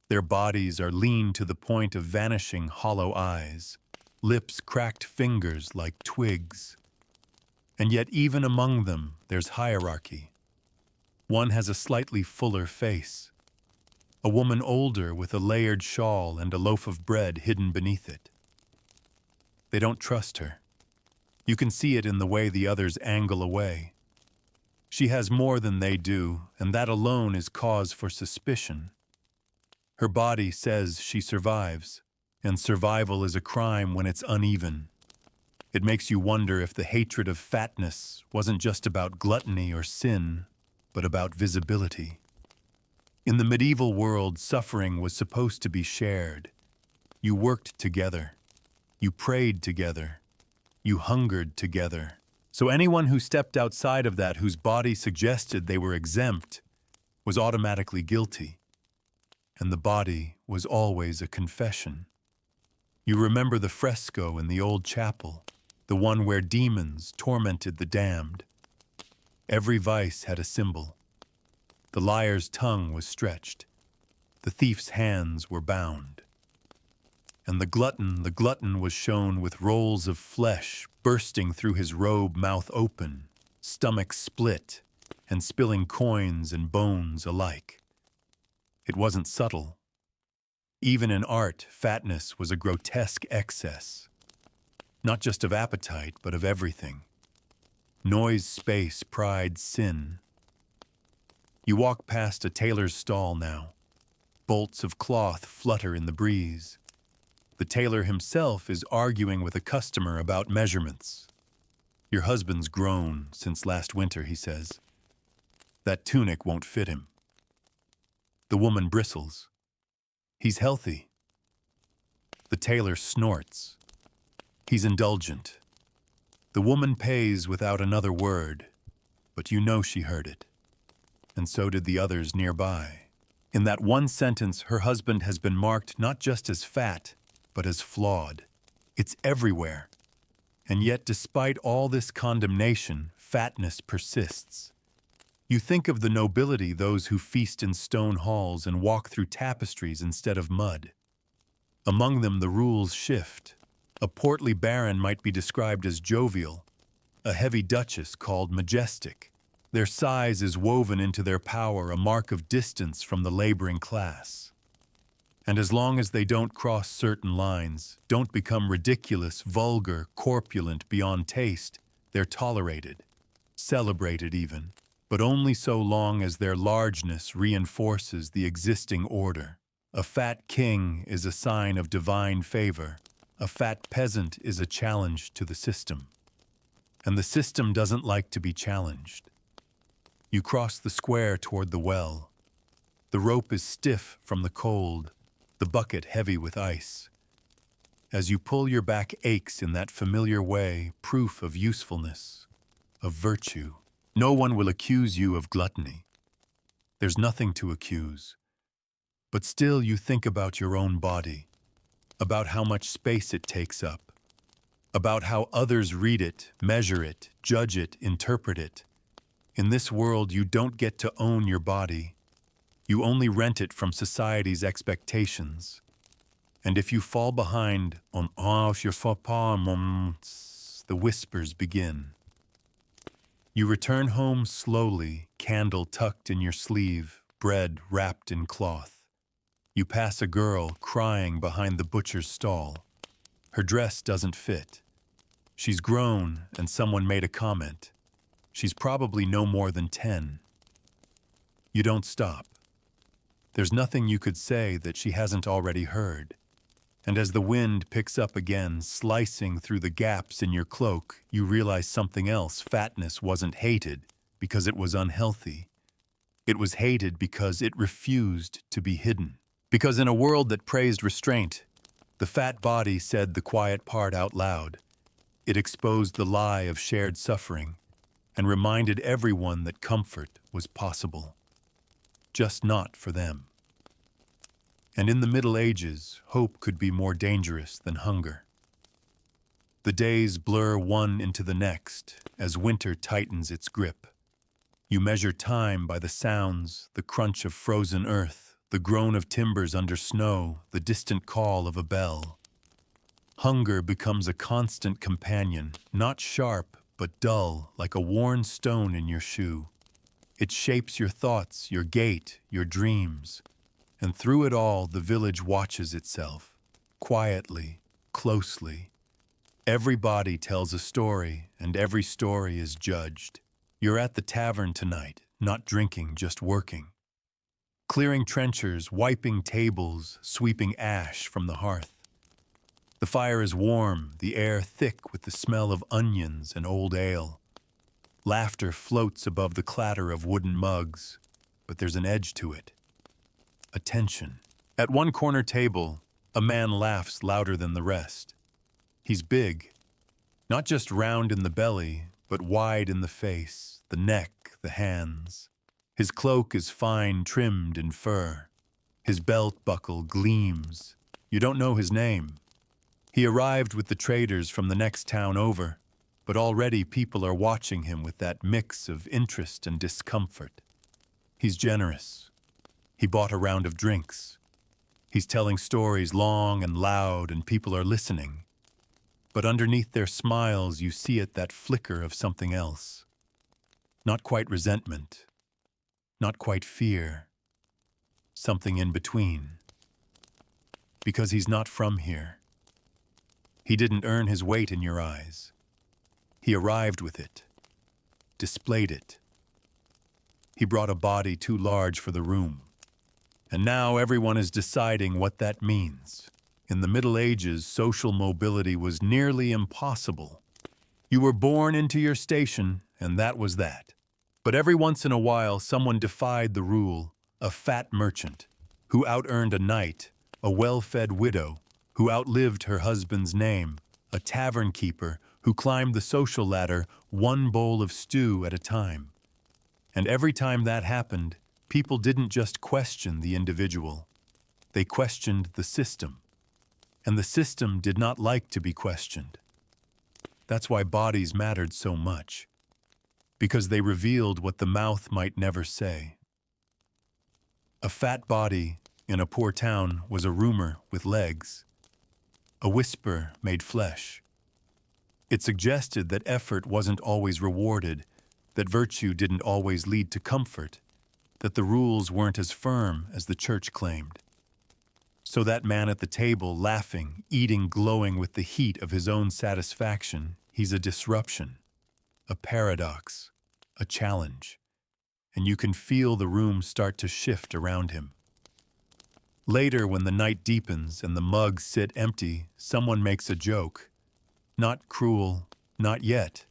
Their bodies are lean to the point of vanishing hollow eyes, lips cracked fingers like twigs. And yet even among them, there's hierarchy. One has a slightly fuller face. A woman older with a layered shawl and a loaf of bread hidden beneath it. They don't trust her. You can see it in the way the others angle away. She has more than they do, and that alone is cause for suspicion. Her body says she survives, and survival is a crime when it's uneven. It makes you wonder if the hatred of fatness wasn't just about gluttony or sin, but about visibility. In the medieval world, suffering was supposed to be shared. You worked together. You prayed together. You hungered together. So anyone who stepped outside of that, whose body suggested they were exempt, was automatically guilty. And the body was always a confession. You remember the fresco in the old chapel, the one where demons tormented the damned. Every vice had a symbol. The liar's tongue was stretched. The thief's hands were bound. And the glutton was shown with rolls of flesh bursting through his robe, mouth open, stomach split, and spilling coins and bones alike. It wasn't subtle. Even in art, fatness was a grotesque excess. Not just of appetite, but of everything. Noise, space, pride, sin. You walk past a tailor's stall now. Bolts of cloth flutter in the breeze. The tailor himself is arguing with a customer about measurements. Your husband's grown since last winter, he says. That tunic won't fit him. The woman bristles. He's healthy. The tailor snorts. He's indulgent. The woman pays without another word, but you know she heard it. And so did the others nearby. In that one sentence, her husband has been marked not just as fat, but as flawed. It's everywhere. And yet, despite all this condemnation, fatness persists. You think of the nobility, those who feast in stone halls and walk through tapestries instead of mud. Among them, the rules shift. A portly baron might be described as jovial, a heavy duchess called majestic. Their size is woven into their power, a mark of distance from the laboring class. And as long as they don't cross certain lines, don't become ridiculous, vulgar, corpulent beyond taste, they're tolerated, celebrated even. but only so long as their largeness reinforces the existing order. A fat king is a sign of divine favor. A fat peasant is a challenge to the system. And the system doesn't like to be challenged. You cross the square toward the well. The rope is stiff from the cold, the bucket heavy with ice. As you pull, your back aches in that familiar way, proof of usefulness, of virtue. No one will accuse you of gluttony. There's nothing to accuse. But still you think about your own body, about how much space it takes up, about how others read it, measure it, judge it, interpret it. In this world, you don't get to own your body. You only rent it from society's expectations. And if you fall behind on the whispers begin. You return home slowly, candle tucked in your sleeve, bread wrapped in cloth. You pass a girl crying behind the butcher's stall. Her dress doesn't fit. She's grown, and someone made a comment. She's probably no more than 10. You don't stop. There's nothing you could say that she hasn't already heard. And as the wind picks up again, slicing through the gaps in your cloak, you realize something else. Fatness wasn't hated because it was unhealthy. It was hated because it refused to be hidden. Because in a world that praised restraint, the fat body said the quiet part out loud. It exposed the lie of shared suffering and reminded everyone that comfort was possible, just not for them. And in the Middle Ages, hope could be more dangerous than hunger. The days blur one into the next as winter tightens its grip. You measure time by the sounds, the crunch of frozen earth, the groan of timbers under snow, the distant call of a bell. Hunger becomes a constant companion, not sharp, but dull, like a worn stone in your shoe. It shapes your thoughts, your gait, your dreams. And through it all, the village watches itself, quietly, closely. Every body tells a story, and every story is judged. You're at the tavern tonight, not drinking, just working. Clearing trenchers, wiping tables, sweeping ash from the hearth. The fire is warm, the air thick with the smell of onions and old ale. Laughter floats above the clatter of wooden mugs, but there's an edge to it. A tension. At one corner table, a man laughs louder than the rest. He's big, not just round in the belly, but wide in the face, the neck, the hands. His cloak is fine, trimmed in fur. His belt buckle gleams. You don't know his name. He arrived with the traders from the next town over, but already people are watching him with that mix of interest and discomfort. He's generous. He bought a round of drinks. He's telling stories long and loud, and people are listening. But underneath their smiles, you see that flicker of something else. Not quite resentment. Not quite fear. Something in between. Because he's not from here. He didn't earn his weight in your eyes. He arrived with it. Displayed it. He brought a body too large for the room. And now everyone is deciding what that means. In the Middle Ages, social mobility was nearly impossible. You were born into your station, and that was that. But every once in a while, someone defied the rule, a fat merchant, who out-earned a knight, a well-fed widow, who outlived her husband's name, a tavern keeper who climbed the social ladder one bowl of stew at a time. And every time that happened, people didn't just question the individual. They questioned the system. And the system did not like to be questioned. That's why bodies mattered so much. Because they revealed what the mouth might never say. A fat body in a poor town was a rumor with legs. A whisper made flesh. It suggested that effort wasn't always rewarded, that virtue didn't always lead to comfort, that the rules weren't as firm as the church claimed. So that man at the table, laughing, eating, glowing with the heat of his own satisfaction, he's a disruption, a paradox, a challenge. and you can feel the room start to shift around him. Later, when the night deepens and the mugs sit empty, someone makes a joke. Not cruel, not yet,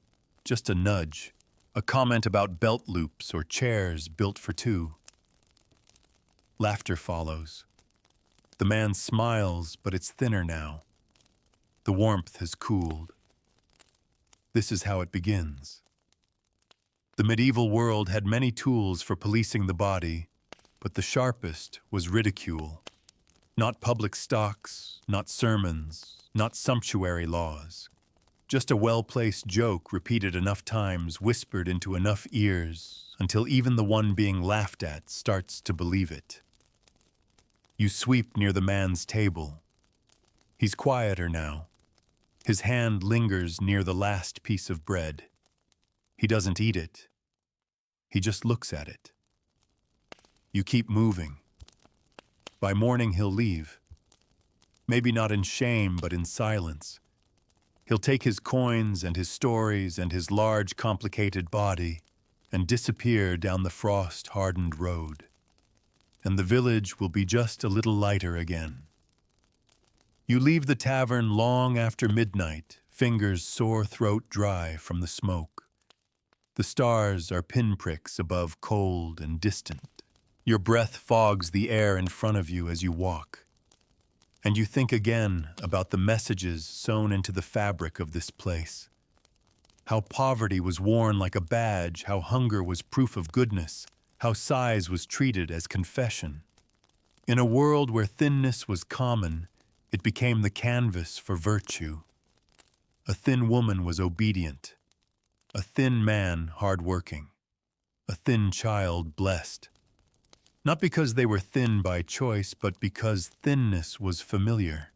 just a nudge. A comment about belt loops or chairs built for two. Laughter follows. The man smiles, but it's thinner now. The warmth has cooled. This is how it begins. The medieval world had many tools for policing the body, but the sharpest was ridicule. Not public stocks, not sermons, not sumptuary laws. Just a well-placed joke repeated enough times, whispered into enough ears, until even the one being laughed at starts to believe it. You sweep near the man's table. He's quieter now. His hand lingers near the last piece of bread. He doesn't eat it. He just looks at it. You keep moving. By morning he'll leave. Maybe not in shame, but in silence. He'll take his coins and his stories and his large, complicated body and disappear down the frost-hardened road. And the village will be just a little lighter again. You leave the tavern long after midnight, fingers sore throat dry from the smoke. The stars are pinpricks above cold and distant. Your breath fogs the air in front of you as you walk. And you think again about the messages sewn into the fabric of this place. How poverty was worn like a badge, how hunger was proof of goodness, how size was treated as confession. In a world where thinness was common, it became the canvas for virtue. A thin woman was obedient, a thin man hardworking, a thin child blessed. Not because they were thin by choice, but because thinness was familiar,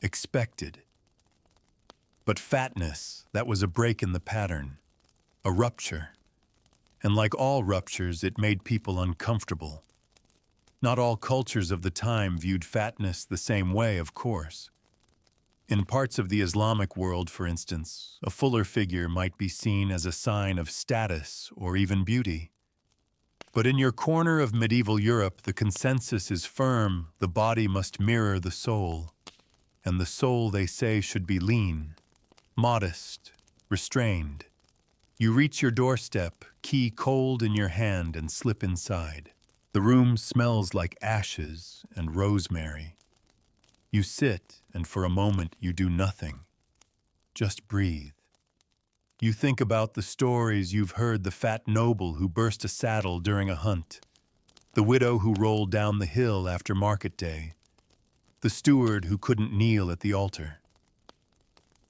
expected. But fatness, that was a break in the pattern, a rupture. And like all ruptures, it made people uncomfortable. Not all cultures of the time viewed fatness the same way, of course. In parts of the Islamic world, for instance, a fuller figure might be seen as a sign of status or even beauty. But in your corner of medieval Europe, the consensus is firm: the body must mirror the soul. And the soul, they say, should be lean, modest, restrained. You reach your doorstep, key cold in your hand, and slip inside. The room smells like ashes and rosemary. You sit, and for a moment you do nothing. Just breathe. You think about the stories you've heard: the fat noble who burst a saddle during a hunt, the widow who rolled down the hill after market day, the steward who couldn't kneel at the altar.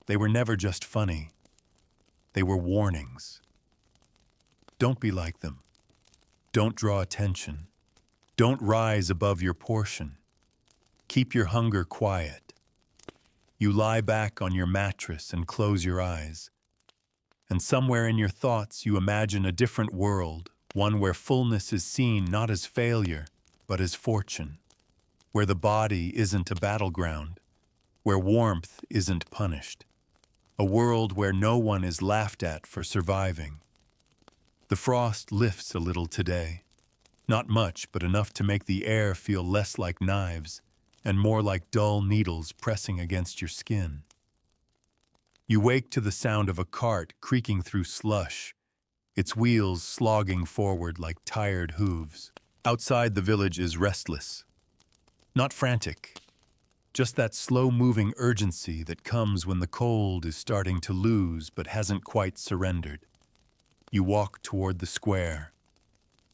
They were never just funny. They were warnings. Don't be like them. Don't draw attention. Don't rise above your portion. Keep your hunger quiet. You lie back on your mattress and close your eyes. And somewhere in your thoughts you imagine a different world, one where fullness is seen not as failure, but as fortune, where the body isn't a battleground, where warmth isn't punished, a world where no one is laughed at for surviving. The frost lifts a little today, not much, but enough to make the air feel less like knives and more like dull needles pressing against your skin. You wake to the sound of a cart creaking through slush, its wheels slogging forward like tired hooves. Outside, the village is restless. Not frantic, just that slow-moving urgency that comes when the cold is starting to lose but hasn't quite surrendered. You walk toward the square.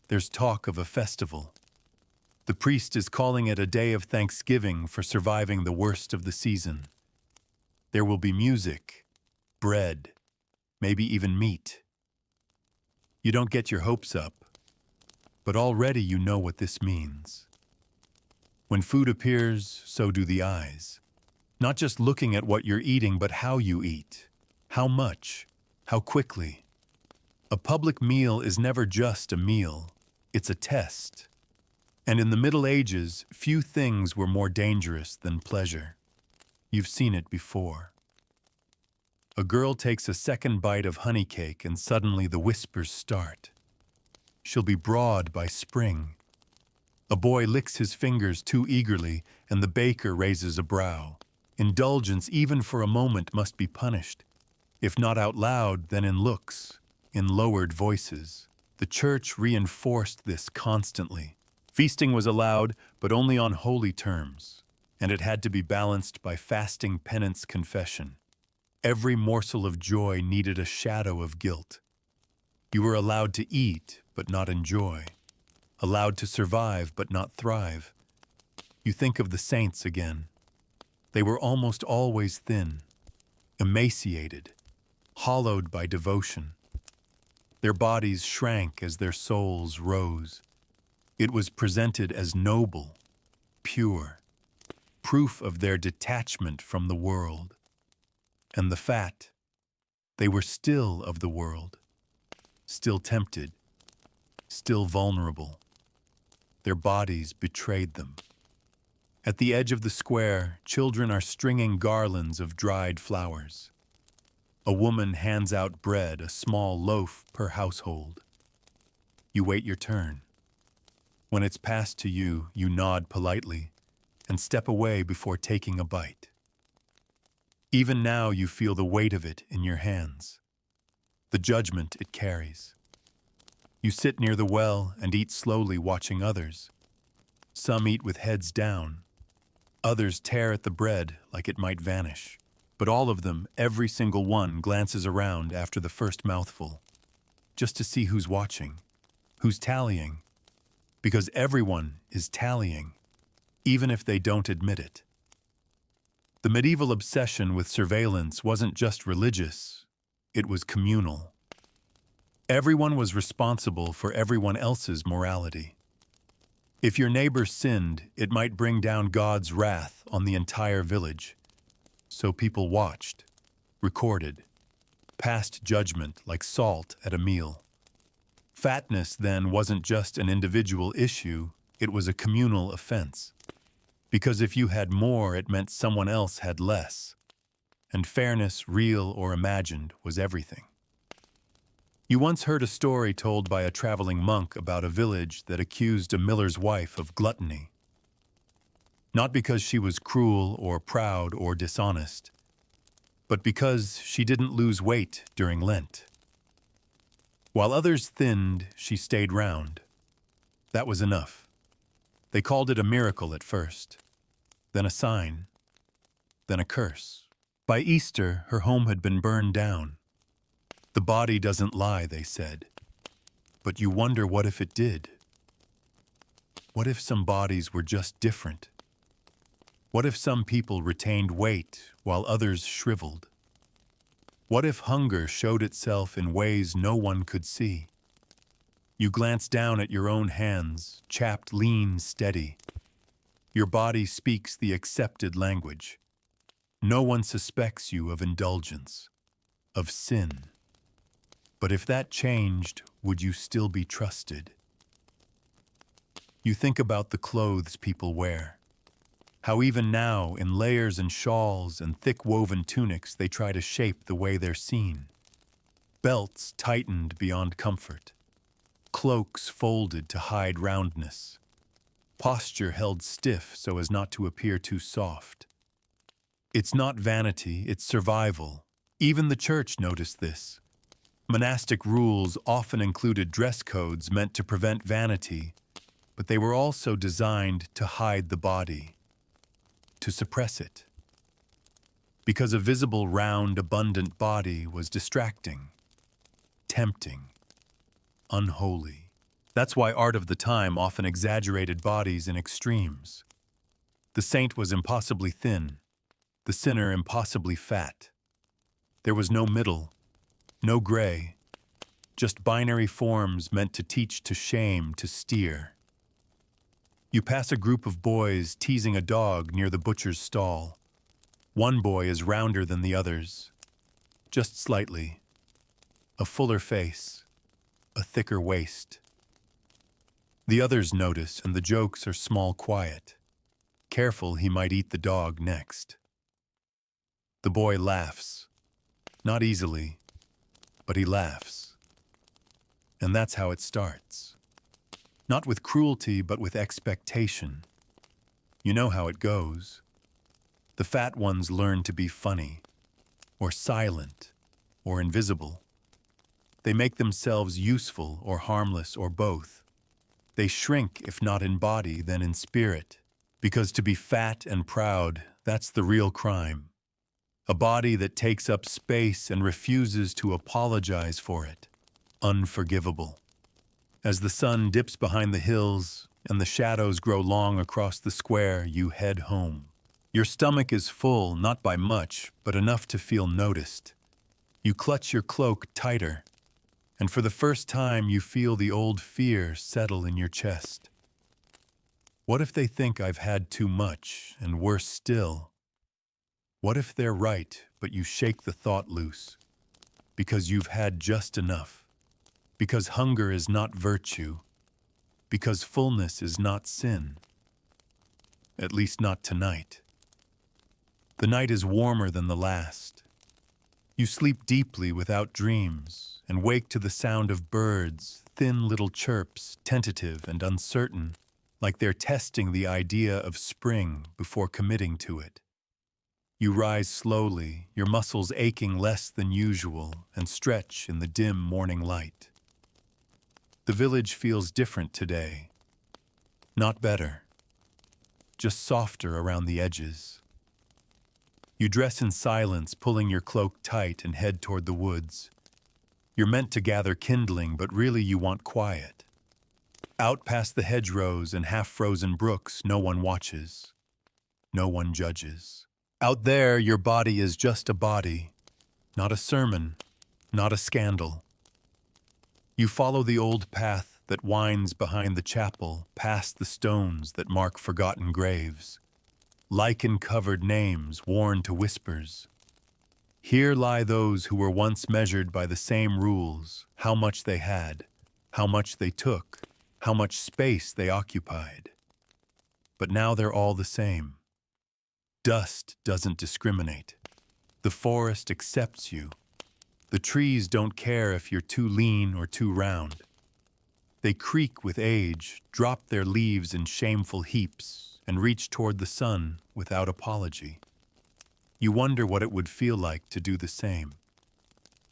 There's talk of a festival. The priest is calling it a day of thanksgiving for surviving the worst of the season. There will be music, bread, maybe even meat. You don't get your hopes up, but already you know what this means. When food appears, so do the eyes. Not just looking at what you're eating, but how you eat, how much, how quickly. A public meal is never just a meal, it's a test. And in the Middle Ages, few things were more dangerous than pleasure. You've seen it before. A girl takes a second bite of honey cake and suddenly the whispers start. she'll be broad by spring. A boy licks his fingers too eagerly, and the baker raises a brow. Indulgence, even for a moment, must be punished. If not out loud, then in looks, in lowered voices. The church reinforced this constantly. Feasting was allowed, but only on holy terms, and it had to be balanced by fasting, penance, confession. Every morsel of joy needed a shadow of guilt. You were allowed to eat, but not enjoy. Allowed to survive, but not thrive. You think of the saints again. They were almost always thin, emaciated, hollowed by devotion. Their bodies shrank as their souls rose. It was presented as noble, pure, proof of their detachment from the world. And the fat, they were still of the world, still tempted, still vulnerable. Their bodies betrayed them. At the edge of the square, children are stringing garlands of dried flowers. A woman hands out bread, a small loaf per household. You wait your turn. When it's passed to you, you nod politely and step away before taking a bite. Even now you feel the weight of it in your hands, the judgment it carries. You sit near the well and eat slowly, watching others. Some eat with heads down. Others tear at the bread like it might vanish. But all of them, every single one, glances around after the first mouthful, just to see who's watching, who's tallying. Because everyone is tallying, even if they don't admit it. The medieval obsession with surveillance wasn't just religious, it was communal. Everyone was responsible for everyone else's morality. If your neighbor sinned, it might bring down God's wrath on the entire village. So people watched, recorded, passed judgment like salt at a meal. Fatness then wasn't just an individual issue, it was a communal offense. Because if you had more, it meant someone else had less. And fairness, real or imagined, was everything. You once heard a story told by a traveling monk about a village that accused a miller's wife of gluttony. Not because she was cruel or proud or dishonest, but because she didn't lose weight during Lent. While others thinned, she stayed round. That was enough. They called it a miracle at first, then a sign, then a curse. By Easter, her home had been burned down. The body doesn't lie, they said. But you wonder, what if it did? What if some bodies were just different? What if some people retained weight while others shriveled? What if hunger showed itself in ways no one could see? You glance down at your own hands, chapped, lean, steady. Your body speaks the accepted language. No one suspects you of indulgence, of sin. But if that changed, would you still be trusted? You think about the clothes people wear. How even now, in layers and shawls and thick woven tunics, they try to shape the way they're seen. Belts tightened beyond comfort. Cloaks folded to hide roundness. Posture held stiff so as not to appear too soft. It's not vanity, it's survival. Even the church noticed this. Monastic rules often included dress codes meant to prevent vanity, but they were also designed to hide the body, to suppress it. Because a visible, round, abundant body was distracting, tempting, unholy. That's why art of the time often exaggerated bodies in extremes. The saint was impossibly thin, the sinner impossibly fat. There was no middle, no gray, just binary forms meant to teach, to shame, to steer. You pass a group of boys teasing a dog near the butcher's stall. One boy is rounder than the others, just slightly. A fuller face, a thicker waist. The others notice, and the jokes are small, quiet. Careful, he might eat the dog next. The boy laughs. Not easily, but he laughs. And that's how it starts. Not with cruelty, but with expectation. You know how it goes. The fat ones learn to be funny, or silent, or invisible. They make themselves useful or harmless or both. They shrink, if not in body, then in spirit. Because to be fat and proud, that's the real crime. A body that takes up space and refuses to apologize for it. Unforgivable. As the sun dips behind the hills and the shadows grow long across the square, you head home. Your stomach is full, not by much, but enough to feel noticed. You clutch your cloak tighter, and for the first time you feel the old fear settle in your chest. What if they think I've had too much, and worse still? What if they're right, but you shake the thought loose? Because you've had just enough. Because hunger is not virtue. Because fullness is not sin. At least not tonight. The night is warmer than the last. You sleep deeply without dreams, and wake to the sound of birds, thin little chirps, tentative and uncertain, like they're testing the idea of spring before committing to it. You rise slowly, your muscles aching less than usual, and stretch in the dim morning light. The village feels different today. Not better. Just softer around the edges. You dress in silence, pulling your cloak tight and head toward the woods. You're meant to gather kindling, but really you want quiet. Out past the hedgerows and half-frozen brooks, no one watches. No one judges. Out there, your body is just a body, not a sermon, not a scandal. You follow the old path that winds behind the chapel, past the stones that mark forgotten graves. Lichen-covered names worn to whispers. Here lie those who were once measured by the same rules, how much they had, how much they took, how much space they occupied. But now they're all the same. Dust doesn't discriminate. The forest accepts you. The trees don't care if you're too lean or too round. They creak with age, drop their leaves in shameful heaps, and reach toward the sun without apology. You wonder what it would feel like to do the same,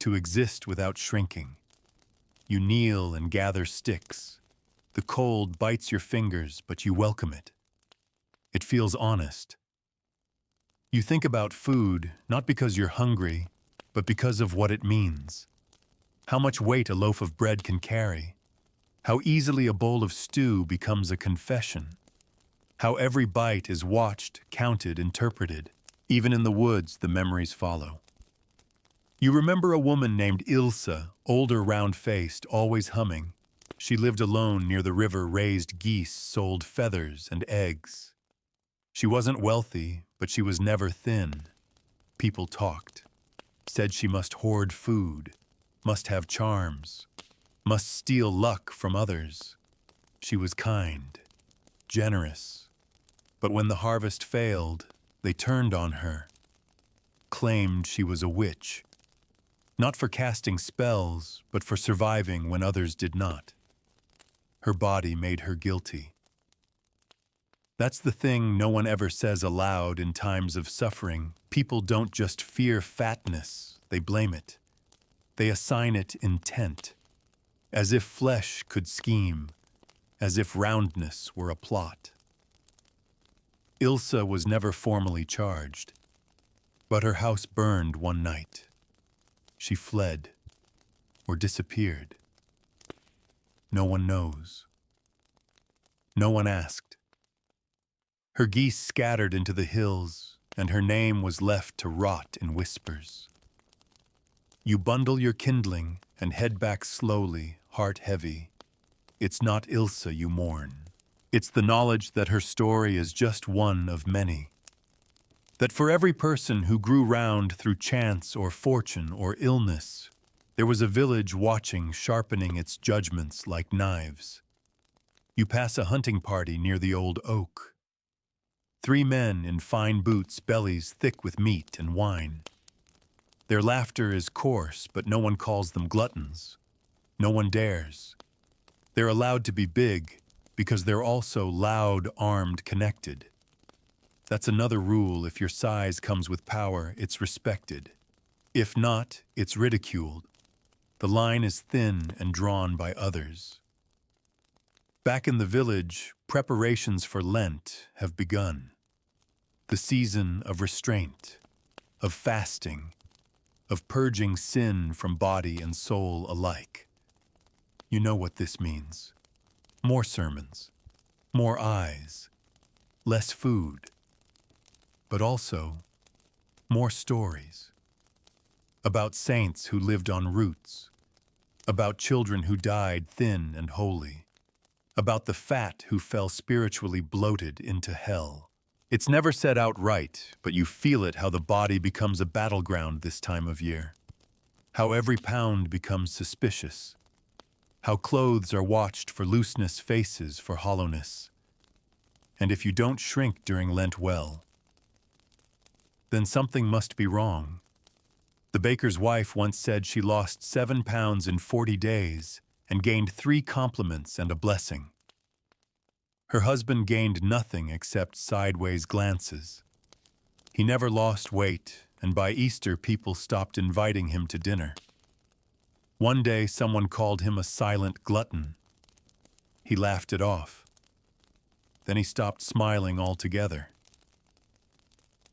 to exist without shrinking. You kneel and gather sticks. The cold bites your fingers, but you welcome it. It feels honest. You think about food, not because you're hungry, but because of what it means. How much weight a loaf of bread can carry. How easily a bowl of stew becomes a confession. How every bite is watched, counted, interpreted. Even in the woods, the memories follow. You remember a woman named Ilse, older, round-faced, always humming. She lived alone near the river, raised geese, sold feathers and eggs. She wasn't wealthy, but she was never thin. People talked, said she must hoard food, must have charms, must steal luck from others. She was kind, generous. But when the harvest failed, they turned on her, claimed she was a witch. Not for casting spells, but for surviving when others did not. Her body made her guilty. That's the thing no one ever says aloud in times of suffering. People don't just fear fatness, they blame it. They assign it intent, as if flesh could scheme, as if roundness were a plot. Ilse was never formally charged, but her house burned one night. She fled, or disappeared. No one knows. No one asked. Her geese scattered into the hills, and her name was left to rot in whispers. You bundle your kindling and head back slowly, heart heavy. It's not Ilse you mourn. It's the knowledge that her story is just one of many. That for every person who grew round through chance or fortune or illness, there was a village watching, sharpening its judgments like knives. You pass a hunting party near the old oak. 3 men in fine boots, bellies thick with meat and wine. Their laughter is coarse, but no one calls them gluttons. No one dares. They're allowed to be big, because they're also loud, armed, connected. That's another rule: if your size comes with power, it's respected. If not, it's ridiculed. The line is thin and drawn by others. Back in the village, preparations for Lent have begun. The season of restraint, of fasting, of purging sin from body and soul alike. You know what this means. More sermons, more eyes, less food, but also more stories. About saints who lived on roots, about children who died thin and holy, about the fat who fell spiritually bloated into hell. It's never said outright, but you feel it, how the body becomes a battleground this time of year. How every pound becomes suspicious. How clothes are watched for looseness, faces for hollowness. And if you don't shrink during Lent well, then something must be wrong. The baker's wife once said she lost 7 pounds in 40 days and gained 3 compliments and a blessing. Her husband gained nothing except sideways glances. He never lost weight, and by Easter people stopped inviting him to dinner. One day someone called him a silent glutton. He laughed it off. Then he stopped smiling altogether.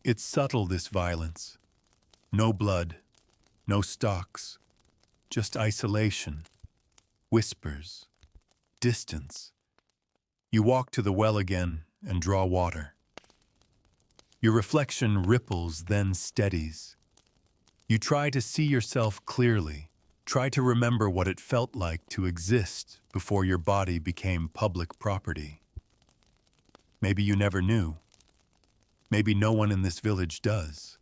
It's subtle, this violence. No blood, no stalks, just isolation, whispers, distance. You walk to the well again and draw water. Your reflection ripples, then steadies. You try to see yourself clearly, try to remember what it felt like to exist before your body became public property. Maybe you never knew. Maybe no one in this village does.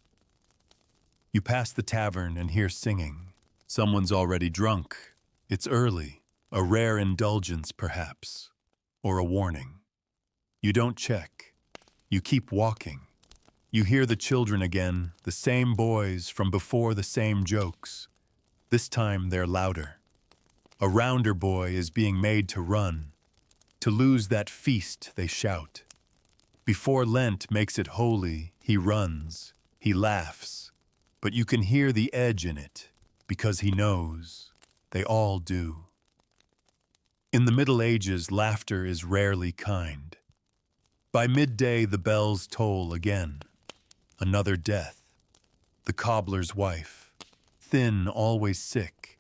You pass the tavern and hear singing. Someone's already drunk. It's early, a rare indulgence perhaps. Or a warning. You don't check. You keep walking. You hear the children again, the same boys from before, the same jokes. This time they're louder. A rounder boy is being made to run. To lose that feast, they shout. Before Lent makes it holy, he runs, he laughs. But you can hear the edge in it, because he knows. They all do. In the Middle Ages, laughter is rarely kind. By midday, the bells toll again. Another death. The cobbler's wife. Thin, always sick.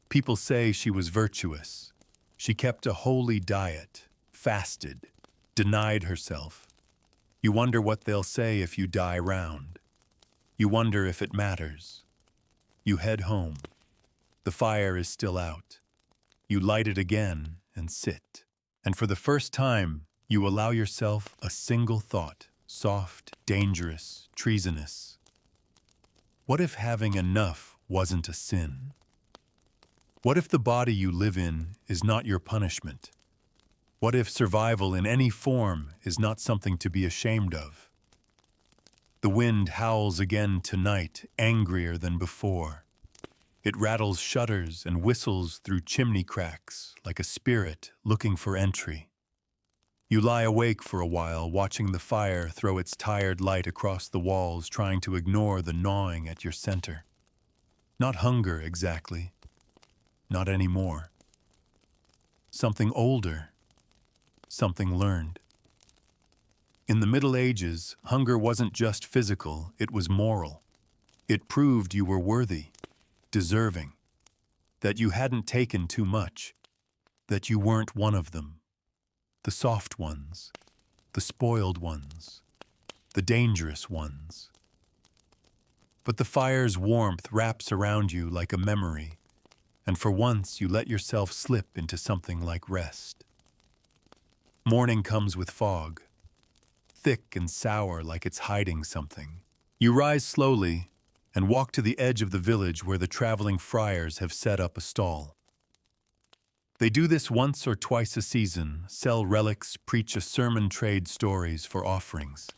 People say she was virtuous. She kept a holy diet, fasted, denied herself. You wonder what they'll say if you die round. You wonder if it matters. You head home. The fire is still out. You light it again and sit. And for the first time, you allow yourself a single thought, soft, dangerous, treasonous. What if having enough wasn't a sin? What if the body you live in is not your punishment? What if survival in any form is not something to be ashamed of? The wind howls again tonight, angrier than before. It rattles shutters and whistles through chimney cracks like a spirit looking for entry. You lie awake for a while, watching the fire throw its tired light across the walls, trying to ignore the gnawing at your center. Not hunger exactly. Not anymore. Something older. Something learned. In the Middle Ages, hunger wasn't just physical, it was moral. It proved you were worthy. Deserving, that you hadn't taken too much, that you weren't one of them, the soft ones, the spoiled ones, the dangerous ones. But the fire's warmth wraps around you like a memory, and for once you let yourself slip into something like rest. Morning comes with fog, thick and sour like it's hiding something. You rise slowly and walk to the edge of the village where the traveling friars have set up a stall. They do this once or twice a season, sell relics, preach a sermon, trade stories for offerings.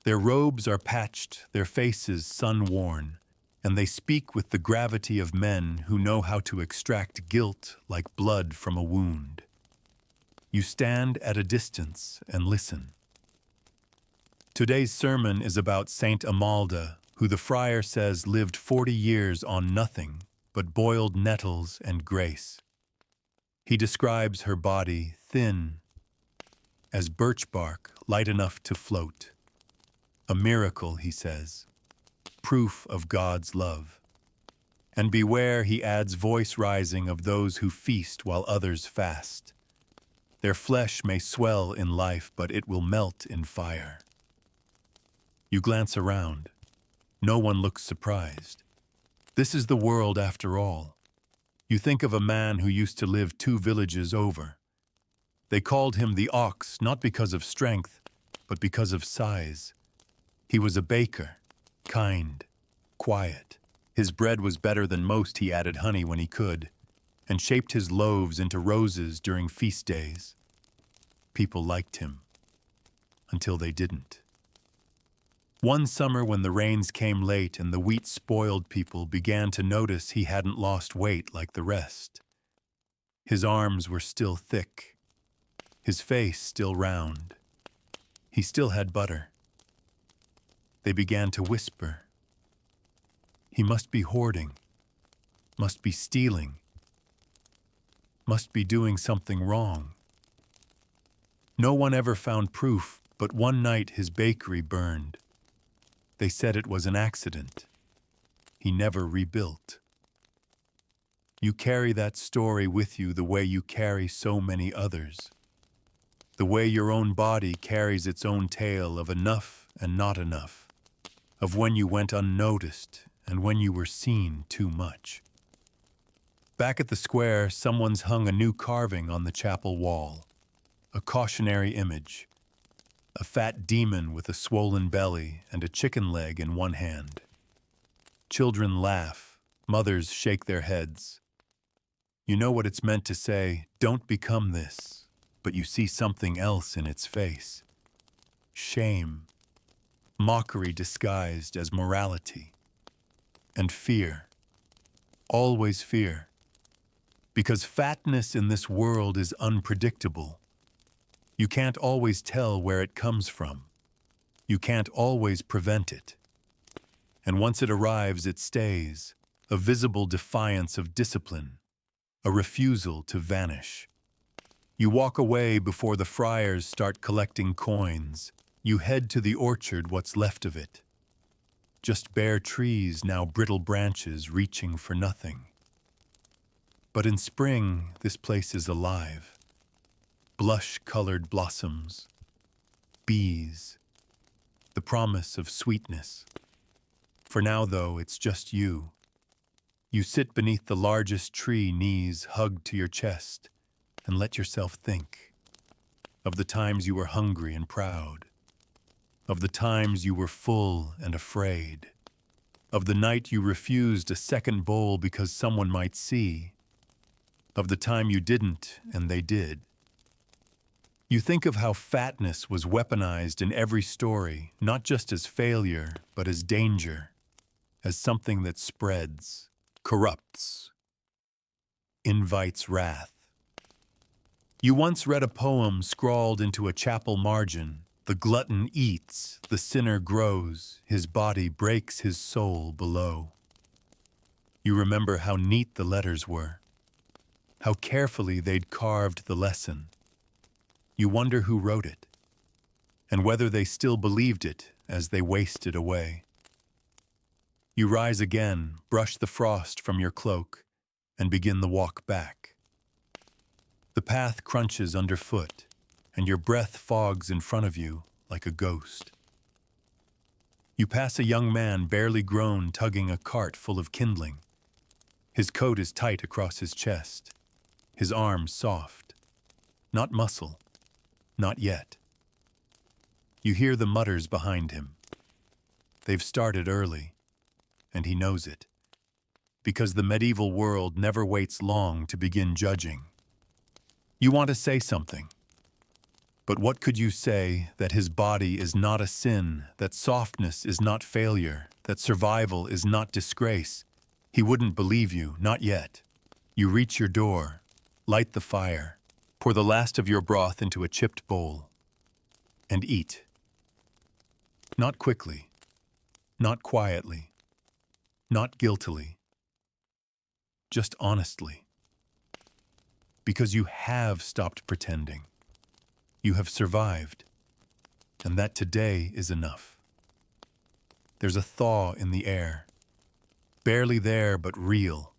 Their robes are patched, their faces sun-worn, and they speak with the gravity of men who know how to extract guilt like blood from a wound. You stand at a distance and listen. Today's sermon is about Saint Amalda, who the friar says lived 40 years on nothing but boiled nettles and grace. He describes her body thin as birch bark, light enough to float. A miracle, he says, proof of God's love. And beware, he adds, voice rising of those who feast while others fast. Their flesh may swell in life, but it will melt in fire. You glance around. No one looks surprised. This is the world after all. You think of a man who used to live 2 villages over. They called him the ox, not because of strength, but because of size. He was a baker, kind, quiet. His bread was better than most. He added honey when he could, and shaped his loaves into roses during feast days. People liked him, until they didn't. One summer when the rains came late and the wheat spoiled, people began to notice he hadn't lost weight like the rest. His arms were still thick, his face still round. He still had butter. They began to whisper. He must be hoarding, must be stealing, must be doing something wrong. No one ever found proof, but one night his bakery burned. They said it was an accident. He never rebuilt. You carry that story with you the way you carry so many others. The way your own body carries its own tale of enough and not enough, of when you went unnoticed and when you were seen too much. Back at the square, someone's hung a new carving on the chapel wall, a cautionary image. A fat demon with a swollen belly and a chicken leg in one hand. Children laugh, mothers shake their heads. You know what it's meant to say, don't become this, but you see something else in its face. Shame, mockery disguised as morality, and fear, always fear, because fatness in this world is unpredictable. You can't always tell where it comes from. You can't always prevent it. And once it arrives, it stays, a visible defiance of discipline, a refusal to vanish. You walk away before the friars start collecting coins. You head to the orchard, what's left of it. Just bare trees, now brittle branches reaching for nothing. But in spring, this place is alive. Blush-colored blossoms, bees, the promise of sweetness. For now, though, it's just you. You sit beneath the largest tree, knees hugged to your chest, and let yourself think of the times you were hungry and proud, of the times you were full and afraid, of the night you refused a second bowl because someone might see, of the time you didn't and they did. You think of how fatness was weaponized in every story, not just as failure, but as danger, as something that spreads, corrupts, invites wrath. You once read a poem scrawled into a chapel margin. The glutton eats, the sinner grows, his body breaks his soul below. You remember how neat the letters were, how carefully they'd carved the lesson. You wonder who wrote it, and whether they still believed it as they wasted away. You rise again, brush the frost from your cloak, and begin the walk back. The path crunches underfoot, and your breath fogs in front of you like a ghost. You pass a young man barely grown tugging a cart full of kindling. His coat is tight across his chest, his arms soft, not muscle. Not yet. You hear the mutters behind him. They've started early, and he knows it, because the medieval world never waits long to begin judging. You want to say something, but what could you say that his body is not a sin, that softness is not failure, that survival is not disgrace? He wouldn't believe you, not yet. You reach your door, light the fire, Pour the last of your broth into a chipped bowl and eat. Not quickly, not quietly, not guiltily, just honestly. Because you have stopped pretending. You have survived, and that today is enough. There's a thaw in the air, barely there but real.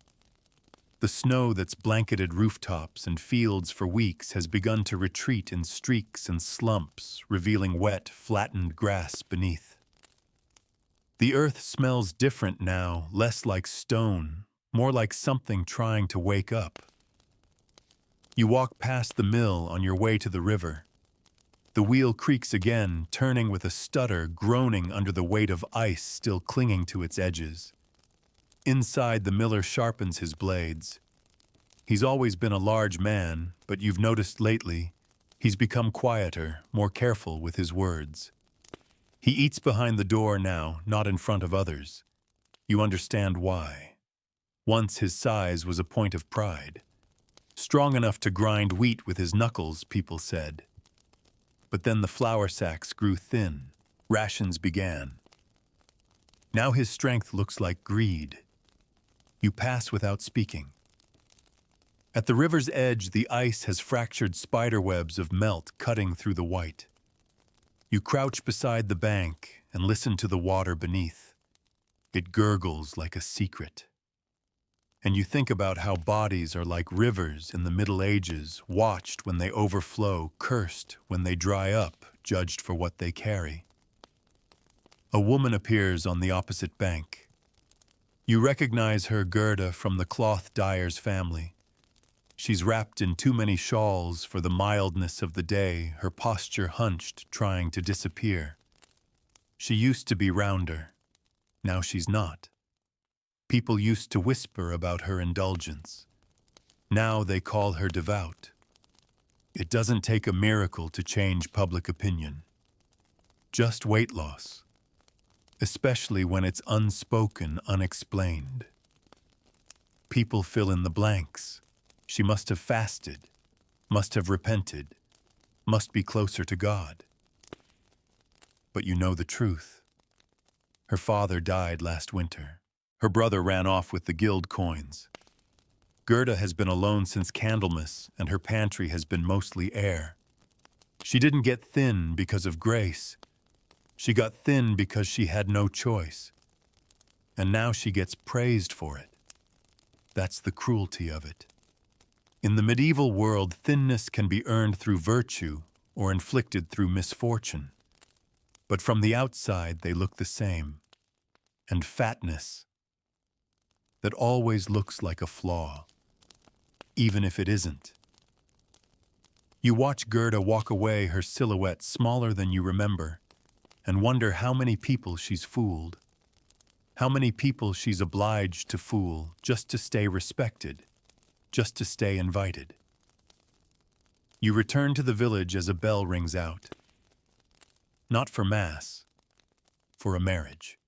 The snow that's blanketed rooftops and fields for weeks has begun to retreat in streaks and slumps, revealing wet, flattened grass beneath. The earth smells different now, less like stone, more like something trying to wake up. You walk past the mill on your way to the river. The wheel creaks again, turning with a stutter, groaning under the weight of ice still clinging to its edges. Inside, the miller sharpens his blades. He's always been a large man, but you've noticed lately, he's become quieter, more careful with his words. He eats behind the door now, not in front of others. You understand why. Once his size was a point of pride. Strong enough to grind wheat with his knuckles, people said. But then the flour sacks grew thin. Rations began. Now his strength looks like greed. You pass without speaking. At the river's edge, the ice has fractured spiderwebs of melt cutting through the white. You crouch beside the bank and listen to the water beneath. It gurgles like a secret. And you think about how bodies are like rivers in the Middle Ages, watched when they overflow, cursed when they dry up, judged for what they carry. A woman appears on the opposite bank. You recognize her, Gerda, from the cloth dyer's family. She's wrapped in too many shawls for the mildness of the day, her posture hunched, trying to disappear. She used to be rounder. Now she's not. People used to whisper about her indulgence. Now they call her devout. It doesn't take a miracle to change public opinion. Just weight loss, especially when it's unspoken, unexplained. People fill in the blanks. She must have fasted, must have repented, must be closer to God. But you know the truth. Her father died last winter. Her brother ran off with the guild coins. Gerda has been alone since Candlemas, and her pantry has been mostly air. She didn't get thin because of grace. She got thin because she had no choice. And now she gets praised for it. That's the cruelty of it. In the medieval world, thinness can be earned through virtue or inflicted through misfortune. But from the outside, they look the same. And fatness, that always looks like a flaw, even if it isn't. You watch Gerda walk away, her silhouette smaller than you remember, and wonder how many people she's fooled, how many people she's obliged to fool just to stay respected, just to stay invited. You return to the village as a bell rings out. Not for mass, for a marriage.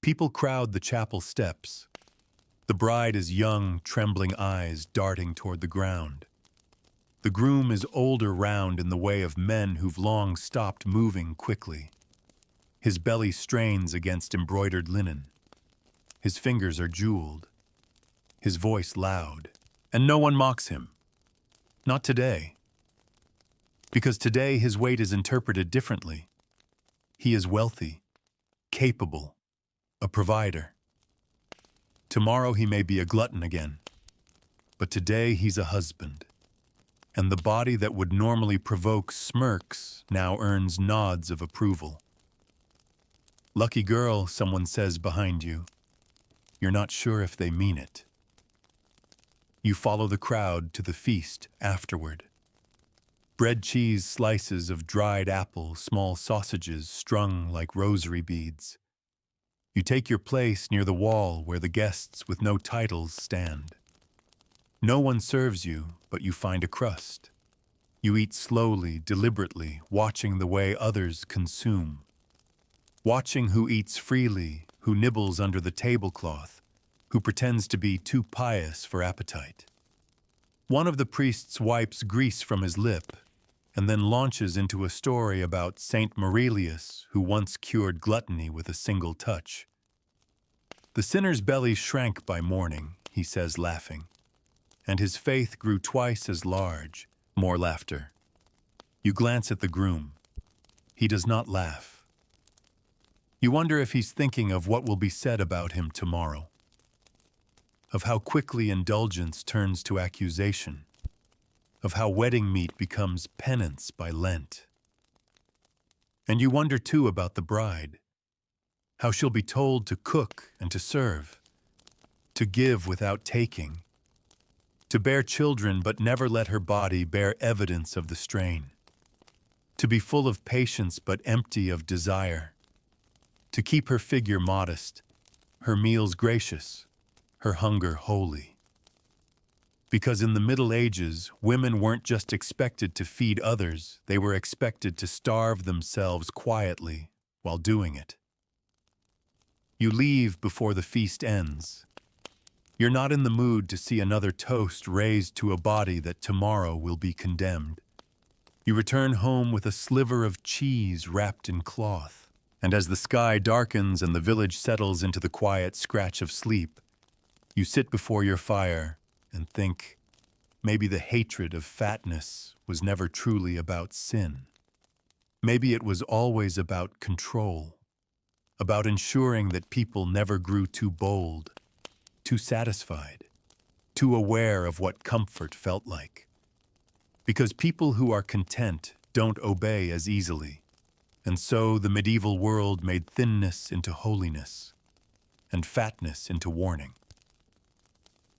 People crowd the chapel steps. The bride is young, trembling eyes darting toward the ground. The groom is older, round in the way of men who've long stopped moving quickly. His belly strains against embroidered linen. His fingers are jeweled. His voice loud. And no one mocks him. Not today. Because today his weight is interpreted differently. He is wealthy, capable, a provider. Tomorrow he may be a glutton again. But today he's a husband. And the body that would normally provoke smirks now earns nods of approval. Lucky girl, someone says behind you. You're not sure if they mean it. You follow the crowd to the feast afterward. Bread, cheese, slices of dried apple, small sausages strung like rosary beads. You take your place near the wall where the guests with no titles stand. No one serves you, but you find a crust. You eat slowly, deliberately, watching the way others consume. Watching who eats freely, who nibbles under the tablecloth, who pretends to be too pious for appetite. One of the priests wipes grease from his lip and then launches into a story about Saint Maurelius, who once cured gluttony with a single touch. The sinner's belly shrank by morning, he says, laughing, and his faith grew twice as large. More laughter. You glance at the groom. He does not laugh. You wonder if he's thinking of what will be said about him tomorrow, of how quickly indulgence turns to accusation, of how wedding meat becomes penance by Lent. And you wonder too about the bride, how she'll be told to cook and to serve, to give without taking, to bear children but never let her body bear evidence of the strain, to be full of patience but empty of desire, to keep her figure modest, her meals gracious, her hunger holy. Because in the Middle Ages, women weren't just expected to feed others, they were expected to starve themselves quietly while doing it. You leave before the feast ends. You're not in the mood to see another toast raised to a body that tomorrow will be condemned. You return home with a sliver of cheese wrapped in cloth, and as the sky darkens and the village settles into the quiet scratch of sleep, you sit before your fire and think, maybe the hatred of fatness was never truly about sin. Maybe it was always about control, about ensuring that people never grew too bold, too satisfied, too aware of what comfort felt like. Because people who are content don't obey as easily, and so the medieval world made thinness into holiness, and fatness into warning.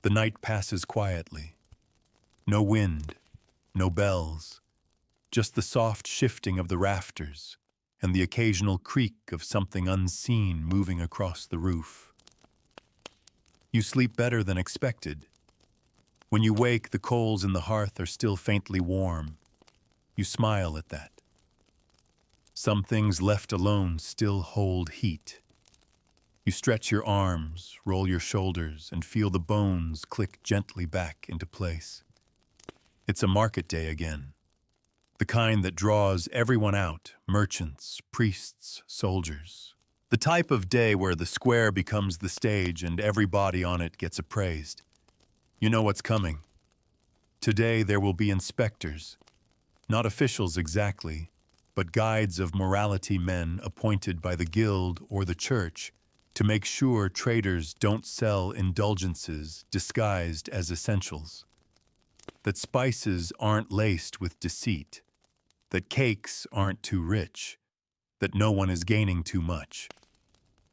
The night passes quietly. No wind, no bells, just the soft shifting of the rafters and the occasional creak of something unseen moving across the roof. You sleep better than expected. When you wake, the coals in the hearth are still faintly warm. You smile at that. Some things left alone still hold heat. You stretch your arms, roll your shoulders, and feel the bones click gently back into place. It's a market day again, the kind that draws everyone out, merchants, priests, soldiers. The type of day where the square becomes the stage and every body on it gets appraised. You know what's coming. Today there will be inspectors, not officials exactly, but guides of morality men appointed by the guild or the church to make sure traders don't sell indulgences disguised as essentials, that spices aren't laced with deceit, that cakes aren't too rich, that no one is gaining too much.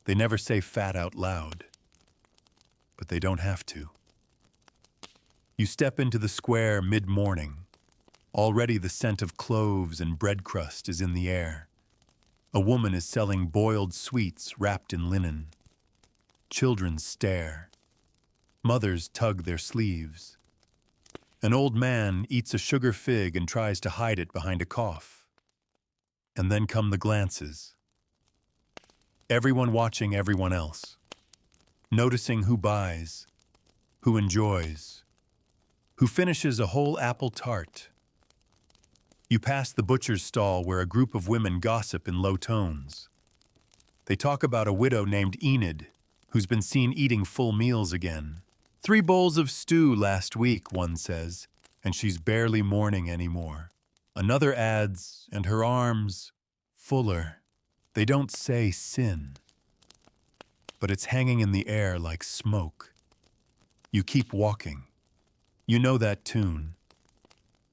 They never say fat out loud, but they don't have to. You step into the square mid-morning. Already the scent of cloves and bread crust is in the air. A woman is selling boiled sweets wrapped in linen. Children stare. Mothers tug their sleeves. An old man eats a sugar fig and tries to hide it behind a cough. And then come the glances. Everyone watching everyone else. Noticing who buys, who enjoys, who finishes a whole apple tart. You pass the butcher's stall where a group of women gossip in low tones. They talk about a widow named Enid, who's been seen eating full meals again. 3 bowls of stew last week, one says, and she's barely mourning anymore. Another adds, and her arms, fuller. They don't say sin, but it's hanging in the air like smoke. You keep walking. You know that tune.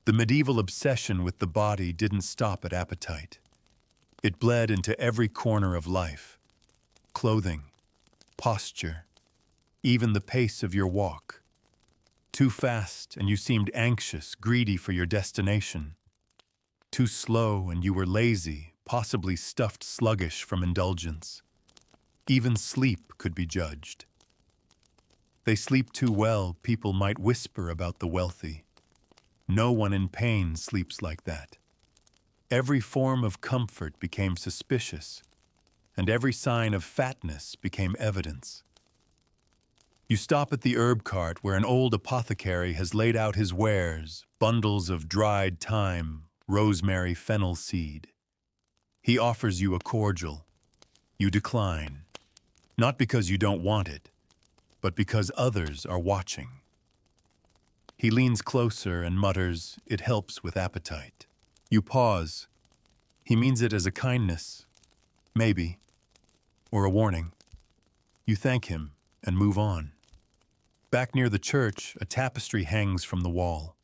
The medieval obsession with the body didn't stop at appetite. It bled into every corner of life. Clothing, posture, even the pace of your walk. Too fast and you seemed anxious, greedy for your destination. Too slow and you were lazy, possibly stuffed sluggish from indulgence. Even sleep could be judged. They sleep too well, people might whisper about the wealthy. No one in pain sleeps like that. Every form of comfort became suspicious, and every sign of fatness became evidence. You stop at the herb cart where an old apothecary has laid out his wares, bundles of dried thyme, rosemary, fennel seed. He offers you a cordial. You decline, not because you don't want it, but because others are watching. He leans closer and mutters, "It helps with appetite." You pause. He means it as a kindness, maybe, or a warning. You thank him and move on. Back near the church, a tapestry hangs from the wall.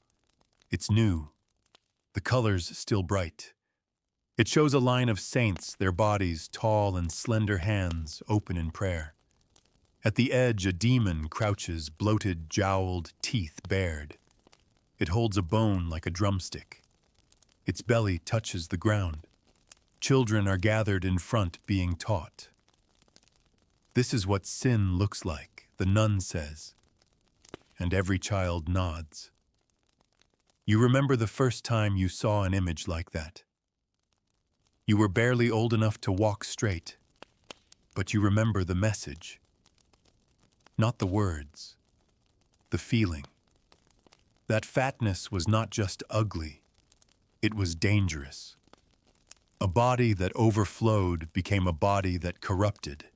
It's new, the colors still bright. It shows a line of saints, their bodies tall and slender hands open in prayer. At the edge, a demon crouches, bloated, jowled, teeth bared. It holds a bone like a drumstick. Its belly touches the ground. Children are gathered in front being taught. "This is what sin looks like," the nun says, and every child nods. You remember the first time you saw an image like that. You were barely old enough to walk straight, but you remember the message. Not the words, the feeling. That fatness was not just ugly, it was dangerous. A body that overflowed became a body that corrupted.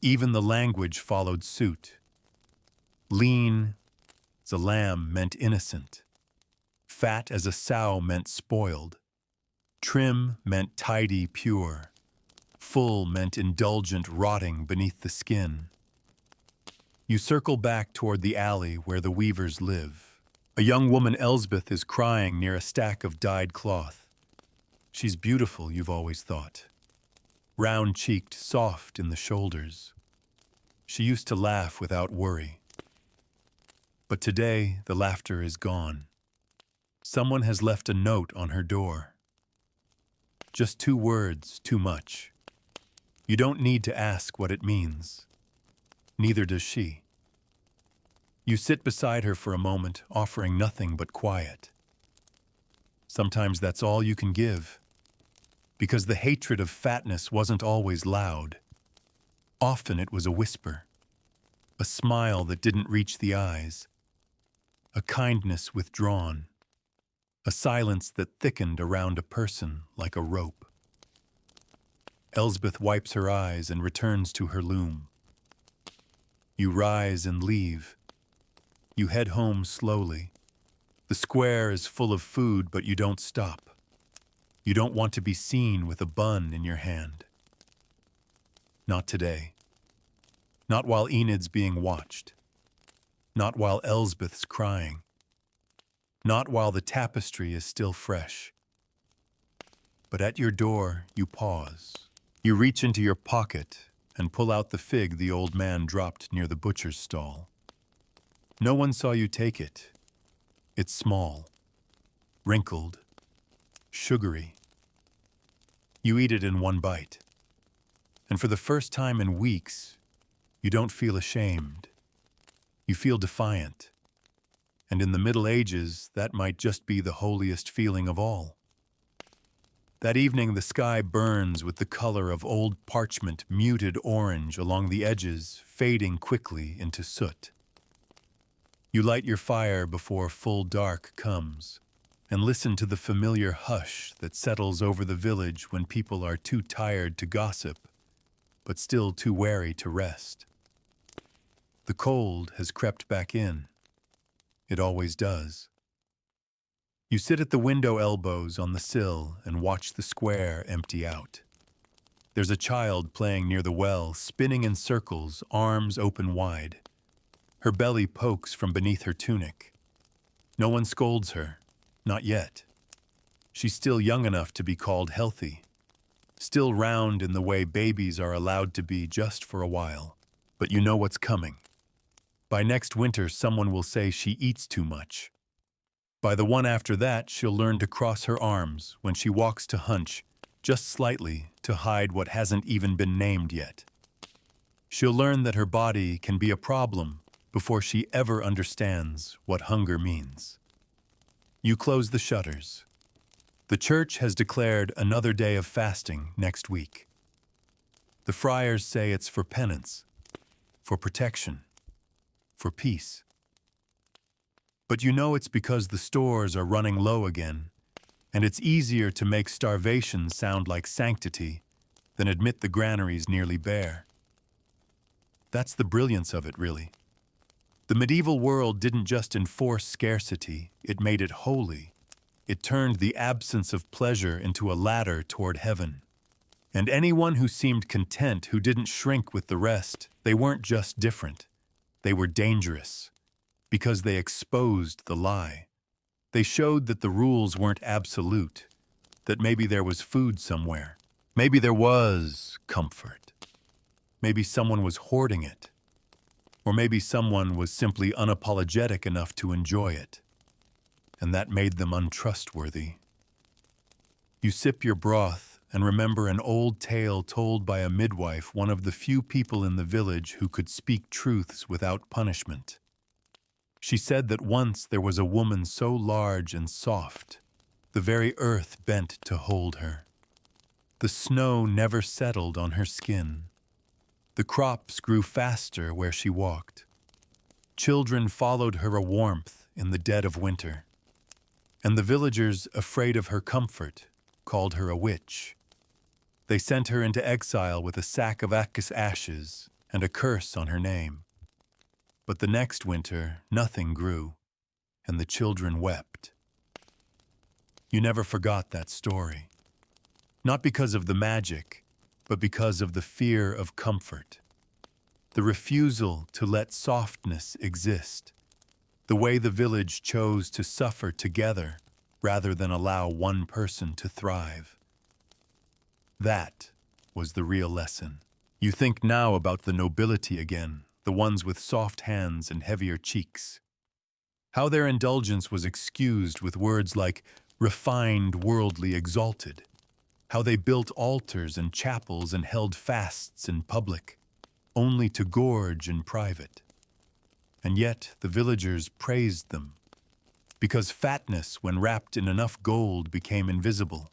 Even the language followed suit. Lean as a lamb meant innocent. Fat as a sow meant spoiled. Trim meant tidy, pure. Full meant indulgent, rotting beneath the skin. You circle back toward the alley where the weavers live. A young woman, Elsbeth, is crying near a stack of dyed cloth. She's beautiful, you've always thought. Round-cheeked, soft in the shoulders. She used to laugh without worry. But today, the laughter is gone. Someone has left a note on her door. Just 2 words, too much. You don't need to ask what it means. Neither does she. You sit beside her for a moment, offering nothing but quiet. Sometimes that's all you can give, because the hatred of fatness wasn't always loud. Often it was a whisper, a smile that didn't reach the eyes, a kindness withdrawn, a silence that thickened around a person like a rope. Elsbeth wipes her eyes and returns to her loom. You rise and leave. You head home slowly. The square is full of food, but you don't stop. You don't want to be seen with a bun in your hand. Not today. Not while Enid's being watched. Not while Elsbeth's crying. Not while the tapestry is still fresh. But at your door, you pause. You reach into your pocket and pull out the fig the old man dropped near the butcher's stall. No one saw you take it. It's small, wrinkled, sugary. You eat it in one bite. And for the first time in weeks, you don't feel ashamed. You feel defiant. And in the Middle Ages, that might just be the holiest feeling of all. That evening, the sky burns with the color of old parchment, muted orange along the edges, fading quickly into soot. You light your fire before full dark comes, and listen to the familiar hush that settles over the village when people are too tired to gossip, but still too wary to rest. The cold has crept back in. It always does. You sit at the window elbows on the sill and watch the square empty out. There's a child playing near the well, spinning in circles, arms open wide. Her belly pokes from beneath her tunic. No one scolds her, not yet. She's still young enough to be called healthy, still round in the way babies are allowed to be just for a while. But you know what's coming. By next winter, someone will say she eats too much. By the one after that, she'll learn to cross her arms when she walks to hunch, just slightly, to hide what hasn't even been named yet. She'll learn that her body can be a problem before she ever understands what hunger means. You close the shutters. The church has declared another day of fasting next week. The friars say it's for penance, for protection. for peace. But you know it's because the stores are running low again, and it's easier to make starvation sound like sanctity than admit the granary's nearly bare. That's the brilliance of it, really. The medieval world didn't just enforce scarcity, it made it holy. It turned the absence of pleasure into a ladder toward heaven. And anyone who seemed content, who didn't shrink with the rest, they weren't just different. They were dangerous, because they exposed the lie. They showed that the rules weren't absolute, that maybe there was food somewhere. Maybe there was comfort. Maybe someone was hoarding it. Or maybe someone was simply unapologetic enough to enjoy it. And that made them untrustworthy. You sip your broth and remember an old tale told by a midwife, one of the few people in the village who could speak truths without punishment. She said that once there was a woman so large and soft, the very earth bent to hold her. The snow never settled on her skin. The crops grew faster where she walked. Children followed her a warmth in the dead of winter. And the villagers, afraid of her comfort, called her a witch. They sent her into exile with a sack of ashes and a curse on her name. But the next winter, nothing grew, and the children wept. You never forgot that story. Not because of the magic, but because of the fear of comfort. The refusal to let softness exist. The way the village chose to suffer together rather than allow one person to thrive. That was the real lesson. You think now about the nobility again, the ones with soft hands and heavier cheeks. How their indulgence was excused with words like refined, worldly, exalted. How they built altars and chapels and held fasts in public, only to gorge in private. And yet the villagers praised them, because fatness, when wrapped in enough gold, became invisible.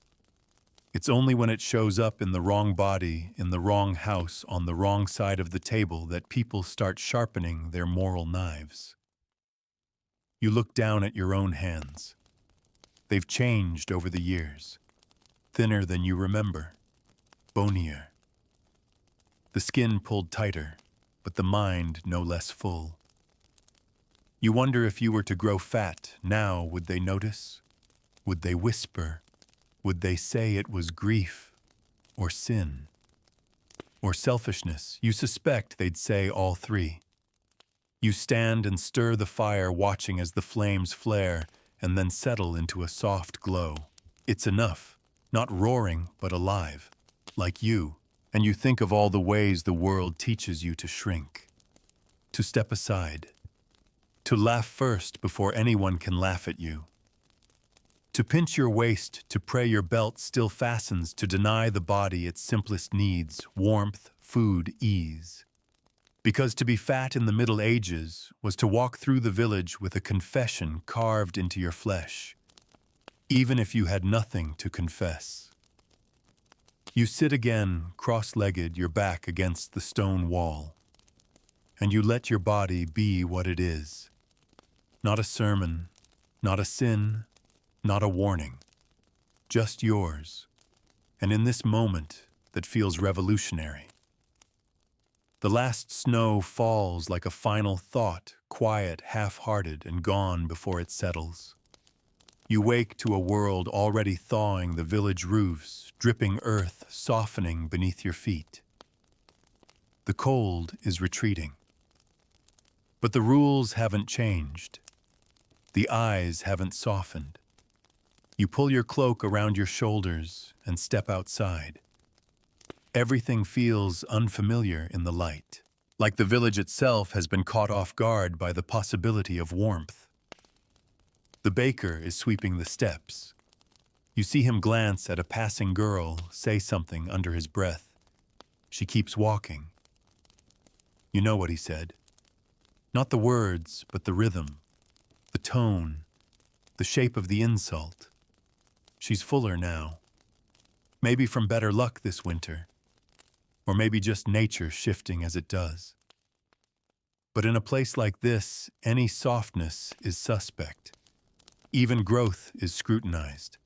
It's only when it shows up in the wrong body, in the wrong house, on the wrong side of the table that people start sharpening their moral knives. You look down at your own hands. They've changed over the years. Thinner than you remember, bonier. The skin pulled tighter, but the mind no less full. You wonder if you were to grow fat, now would they notice? Would they whisper? Would they say it was grief, or sin, or selfishness? You suspect they'd say all three. You stand and stir the fire, watching as the flames flare and then settle into a soft glow. It's enough, not roaring, but alive, like you, and you think of all the ways the world teaches you to shrink, to step aside, to laugh first before anyone can laugh at you. To pinch your waist, to pray your belt still fastens, to deny the body its simplest needs, warmth, food, ease. Because to be fat in the Middle Ages was to walk through the village with a confession carved into your flesh, even if you had nothing to confess. You sit again, cross-legged, your back against the stone wall, and you let your body be what it is. Not a sermon, not a sin, not a warning, just yours, and in this moment that feels revolutionary. The last snow falls like a final thought, quiet, half-hearted, and gone before it settles. You wake to a world already thawing the village roofs, dripping earth softening beneath your feet. The cold is retreating. But the rules haven't changed. The eyes haven't softened. You pull your cloak around your shoulders and step outside. Everything feels unfamiliar in the light, like the village itself has been caught off guard by the possibility of warmth. The baker is sweeping the steps. You see him glance at a passing girl, say something under his breath. She keeps walking. You know what he said. Not the words, but the rhythm, the tone, the shape of the insult. She's fuller now. Maybe from better luck this winter. Or maybe just nature shifting as it does. But in a place like this, any softness is suspect. Even growth is scrutinized,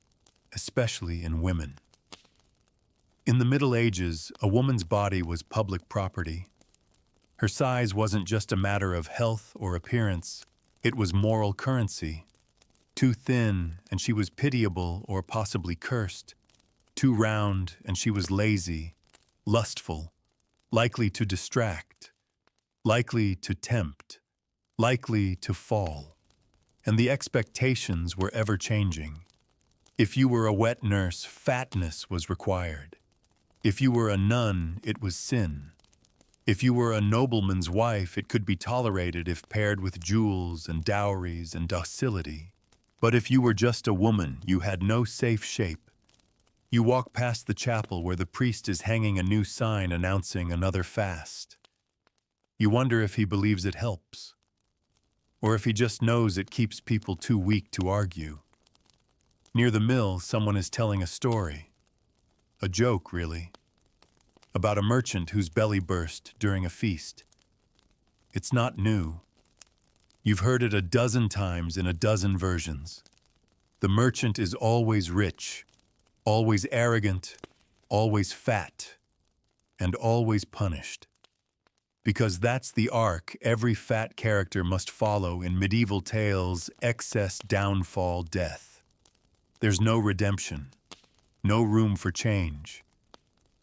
especially in women. In the Middle Ages, a woman's body was public property. Her size wasn't just a matter of health or appearance, it was moral currency. Too thin, and she was pitiable or possibly cursed. Too round, and she was lazy, lustful, likely to distract, likely to tempt, likely to fall. And the expectations were ever-changing. If you were a wet nurse, fatness was required. If you were a nun, it was sin. If you were a nobleman's wife, it could be tolerated if paired with jewels and dowries and docility. But if you were just a woman, you had no safe shape. You walk past the chapel where the priest is hanging a new sign announcing another fast. You wonder if he believes it helps, or if he just knows it keeps people too weak to argue. Near the mill, someone is telling a story. A joke, really. About a merchant whose belly burst during a feast. It's not new. You've heard it a dozen times in a dozen versions. The merchant is always rich, always arrogant, always fat, and always punished. Because that's the arc every fat character must follow in medieval tales: excess, downfall, death. There's no redemption, no room for change.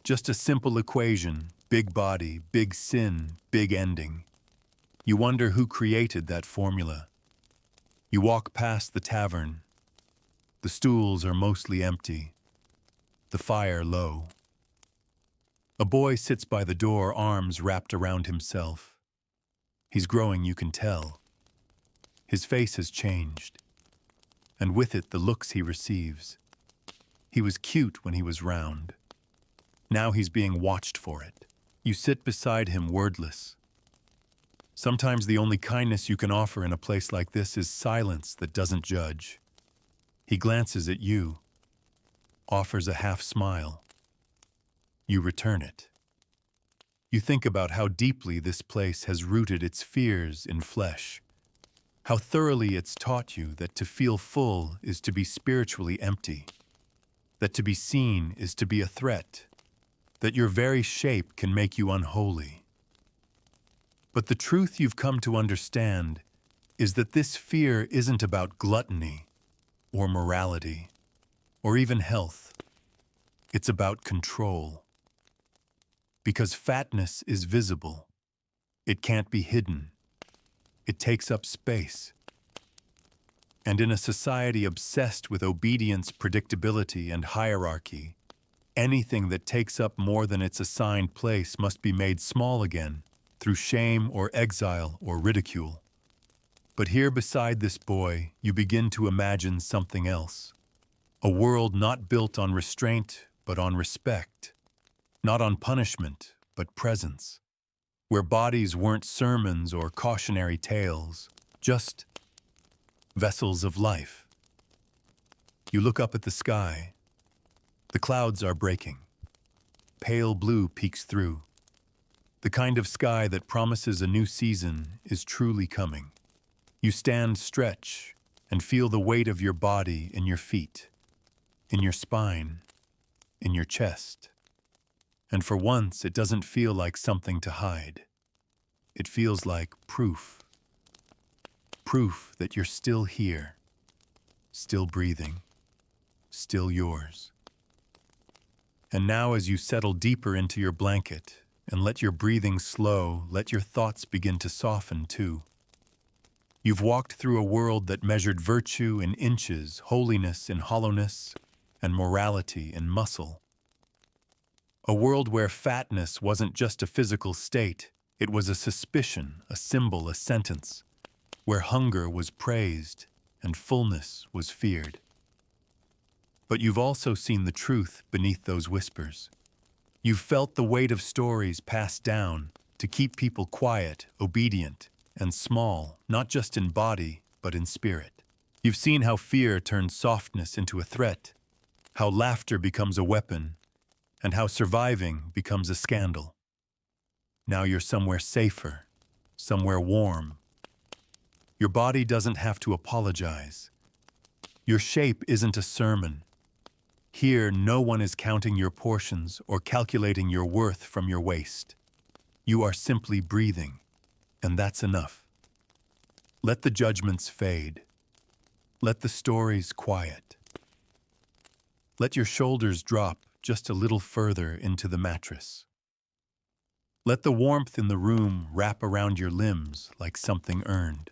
Just a simple equation: big body, big sin, big ending. You wonder who created that formula. You walk past the tavern. The stools are mostly empty, the fire low. A boy sits by the door, arms wrapped around himself. He's growing, you can tell. His face has changed, and with it the looks he receives. He was cute when he was round. Now he's being watched for it. You sit beside him, wordless. Sometimes the only kindness you can offer in a place like this is silence that doesn't judge. He glances at you, offers a half smile. You return it. You think about how deeply this place has rooted its fears in flesh, how thoroughly it's taught you that to feel full is to be spiritually empty, that to be seen is to be a threat, that your very shape can make you unholy. But the truth you've come to understand is that this fear isn't about gluttony or morality or even health. It's about control. Because fatness is visible. It can't be hidden. It takes up space. And in a society obsessed with obedience, predictability, and hierarchy, anything that takes up more than its assigned place must be made small again, through shame or exile or ridicule. But here beside this boy, you begin to imagine something else. A world not built on restraint, but on respect. Not on punishment, but presence. Where bodies weren't sermons or cautionary tales, just vessels of life. You look up at the sky. The clouds are breaking. Pale blue peeks through. The kind of sky that promises a new season is truly coming. You stand, stretch, and feel the weight of your body in your feet, in your spine, in your chest. And for once, it doesn't feel like something to hide. It feels like proof. Proof that you're still here, still breathing, still yours. And now as you settle deeper into your blanket and let your breathing slow, let your thoughts begin to soften too. You've walked through a world that measured virtue in inches, holiness in hollowness, and morality in muscle. A world where fatness wasn't just a physical state, it was a suspicion, a symbol, a sentence. Where hunger was praised and fullness was feared. But you've also seen the truth beneath those whispers. You've felt the weight of stories passed down to keep people quiet, obedient, and small, not just in body, but in spirit. You've seen how fear turns softness into a threat, how laughter becomes a weapon, and how surviving becomes a scandal. Now you're somewhere safer, somewhere warm. Your body doesn't have to apologize. Your shape isn't a sermon. Here, no one is counting your portions or calculating your worth from your waist. You are simply breathing, and that's enough. Let the judgments fade. Let the stories quiet. Let your shoulders drop just a little further into the mattress. Let the warmth in the room wrap around your limbs like something earned.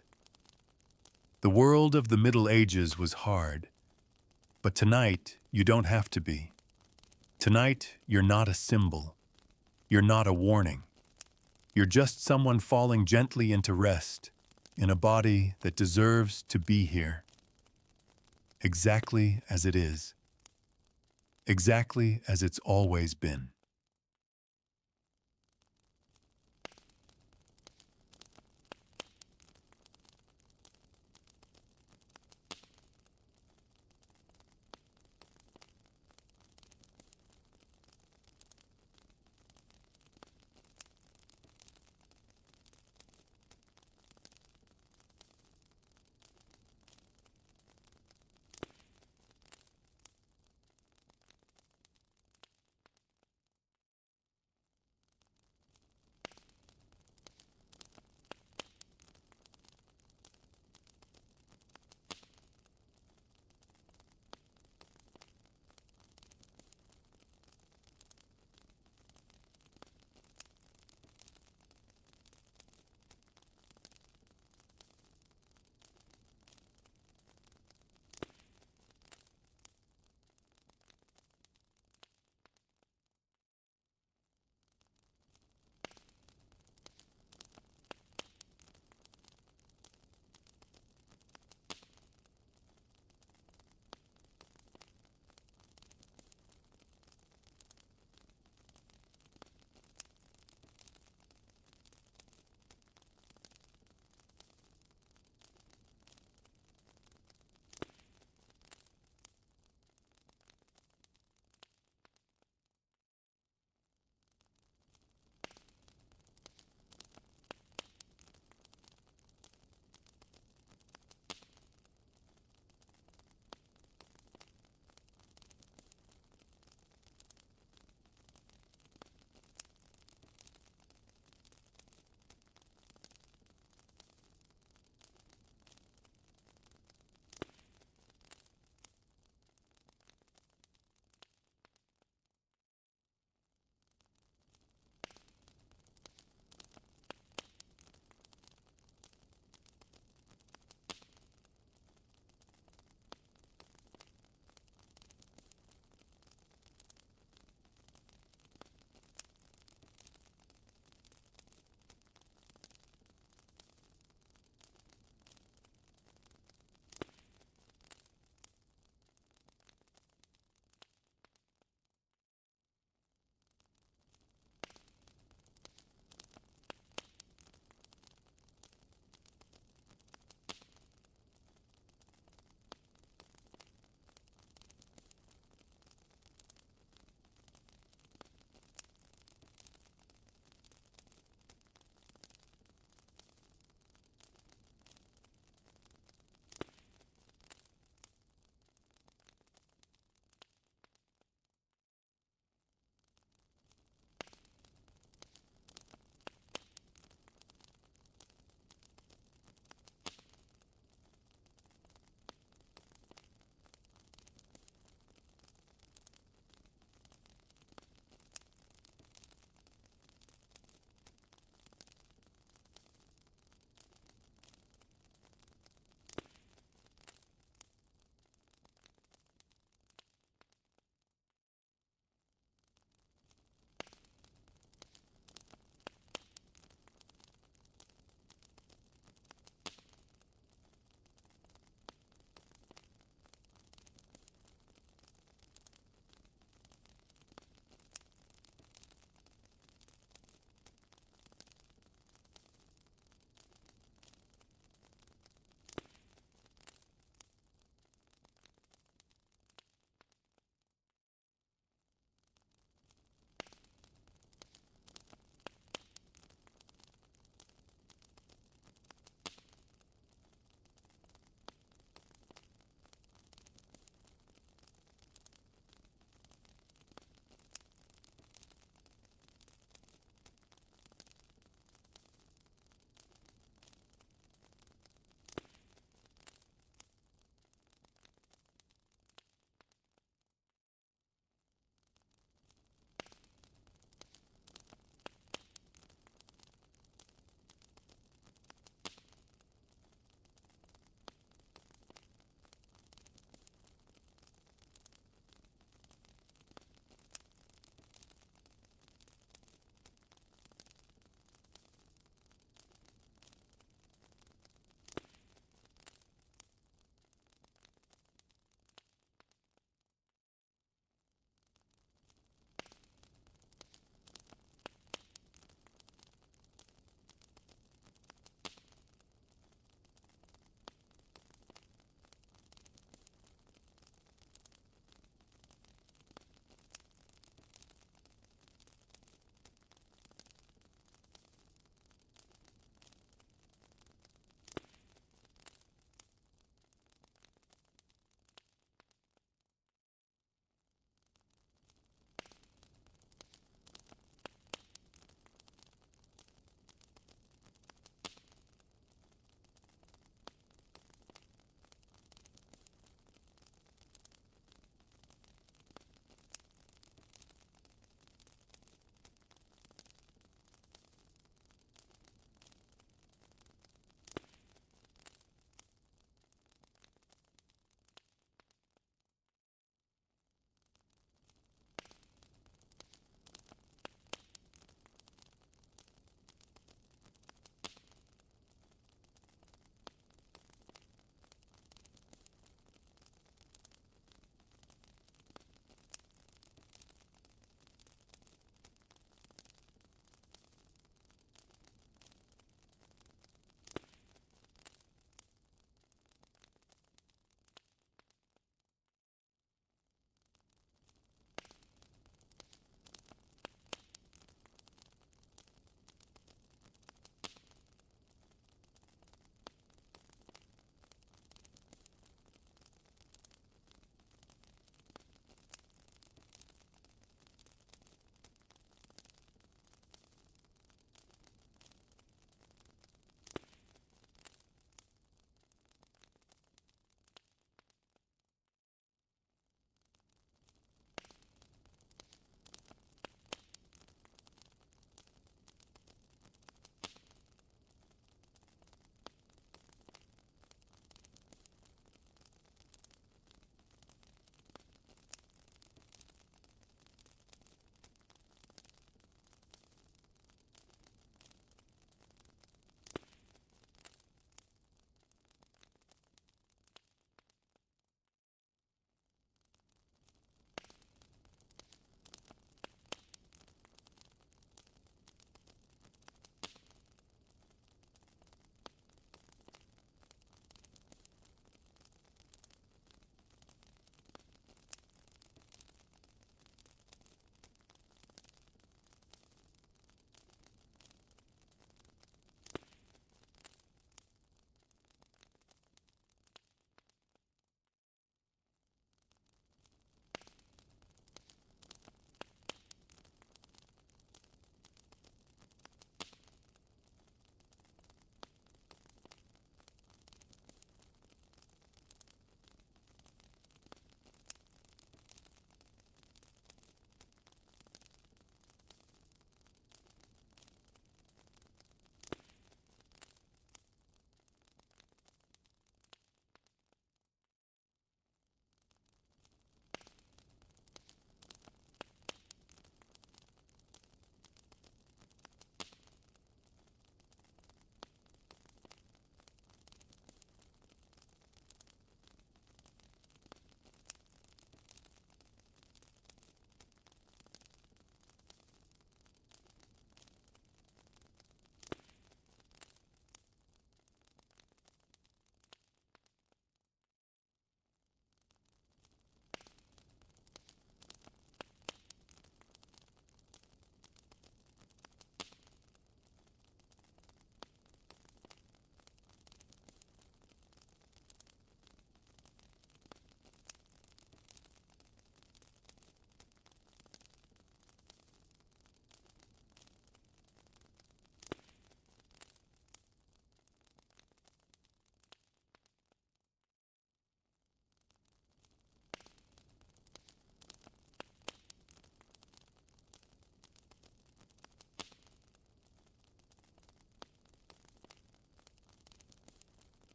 The world of the Middle Ages was hard, but tonight you don't have to be. Tonight you're not a symbol. You're not a warning. You're just someone falling gently into rest in a body that deserves to be here. Exactly as it is. Exactly as it's always been.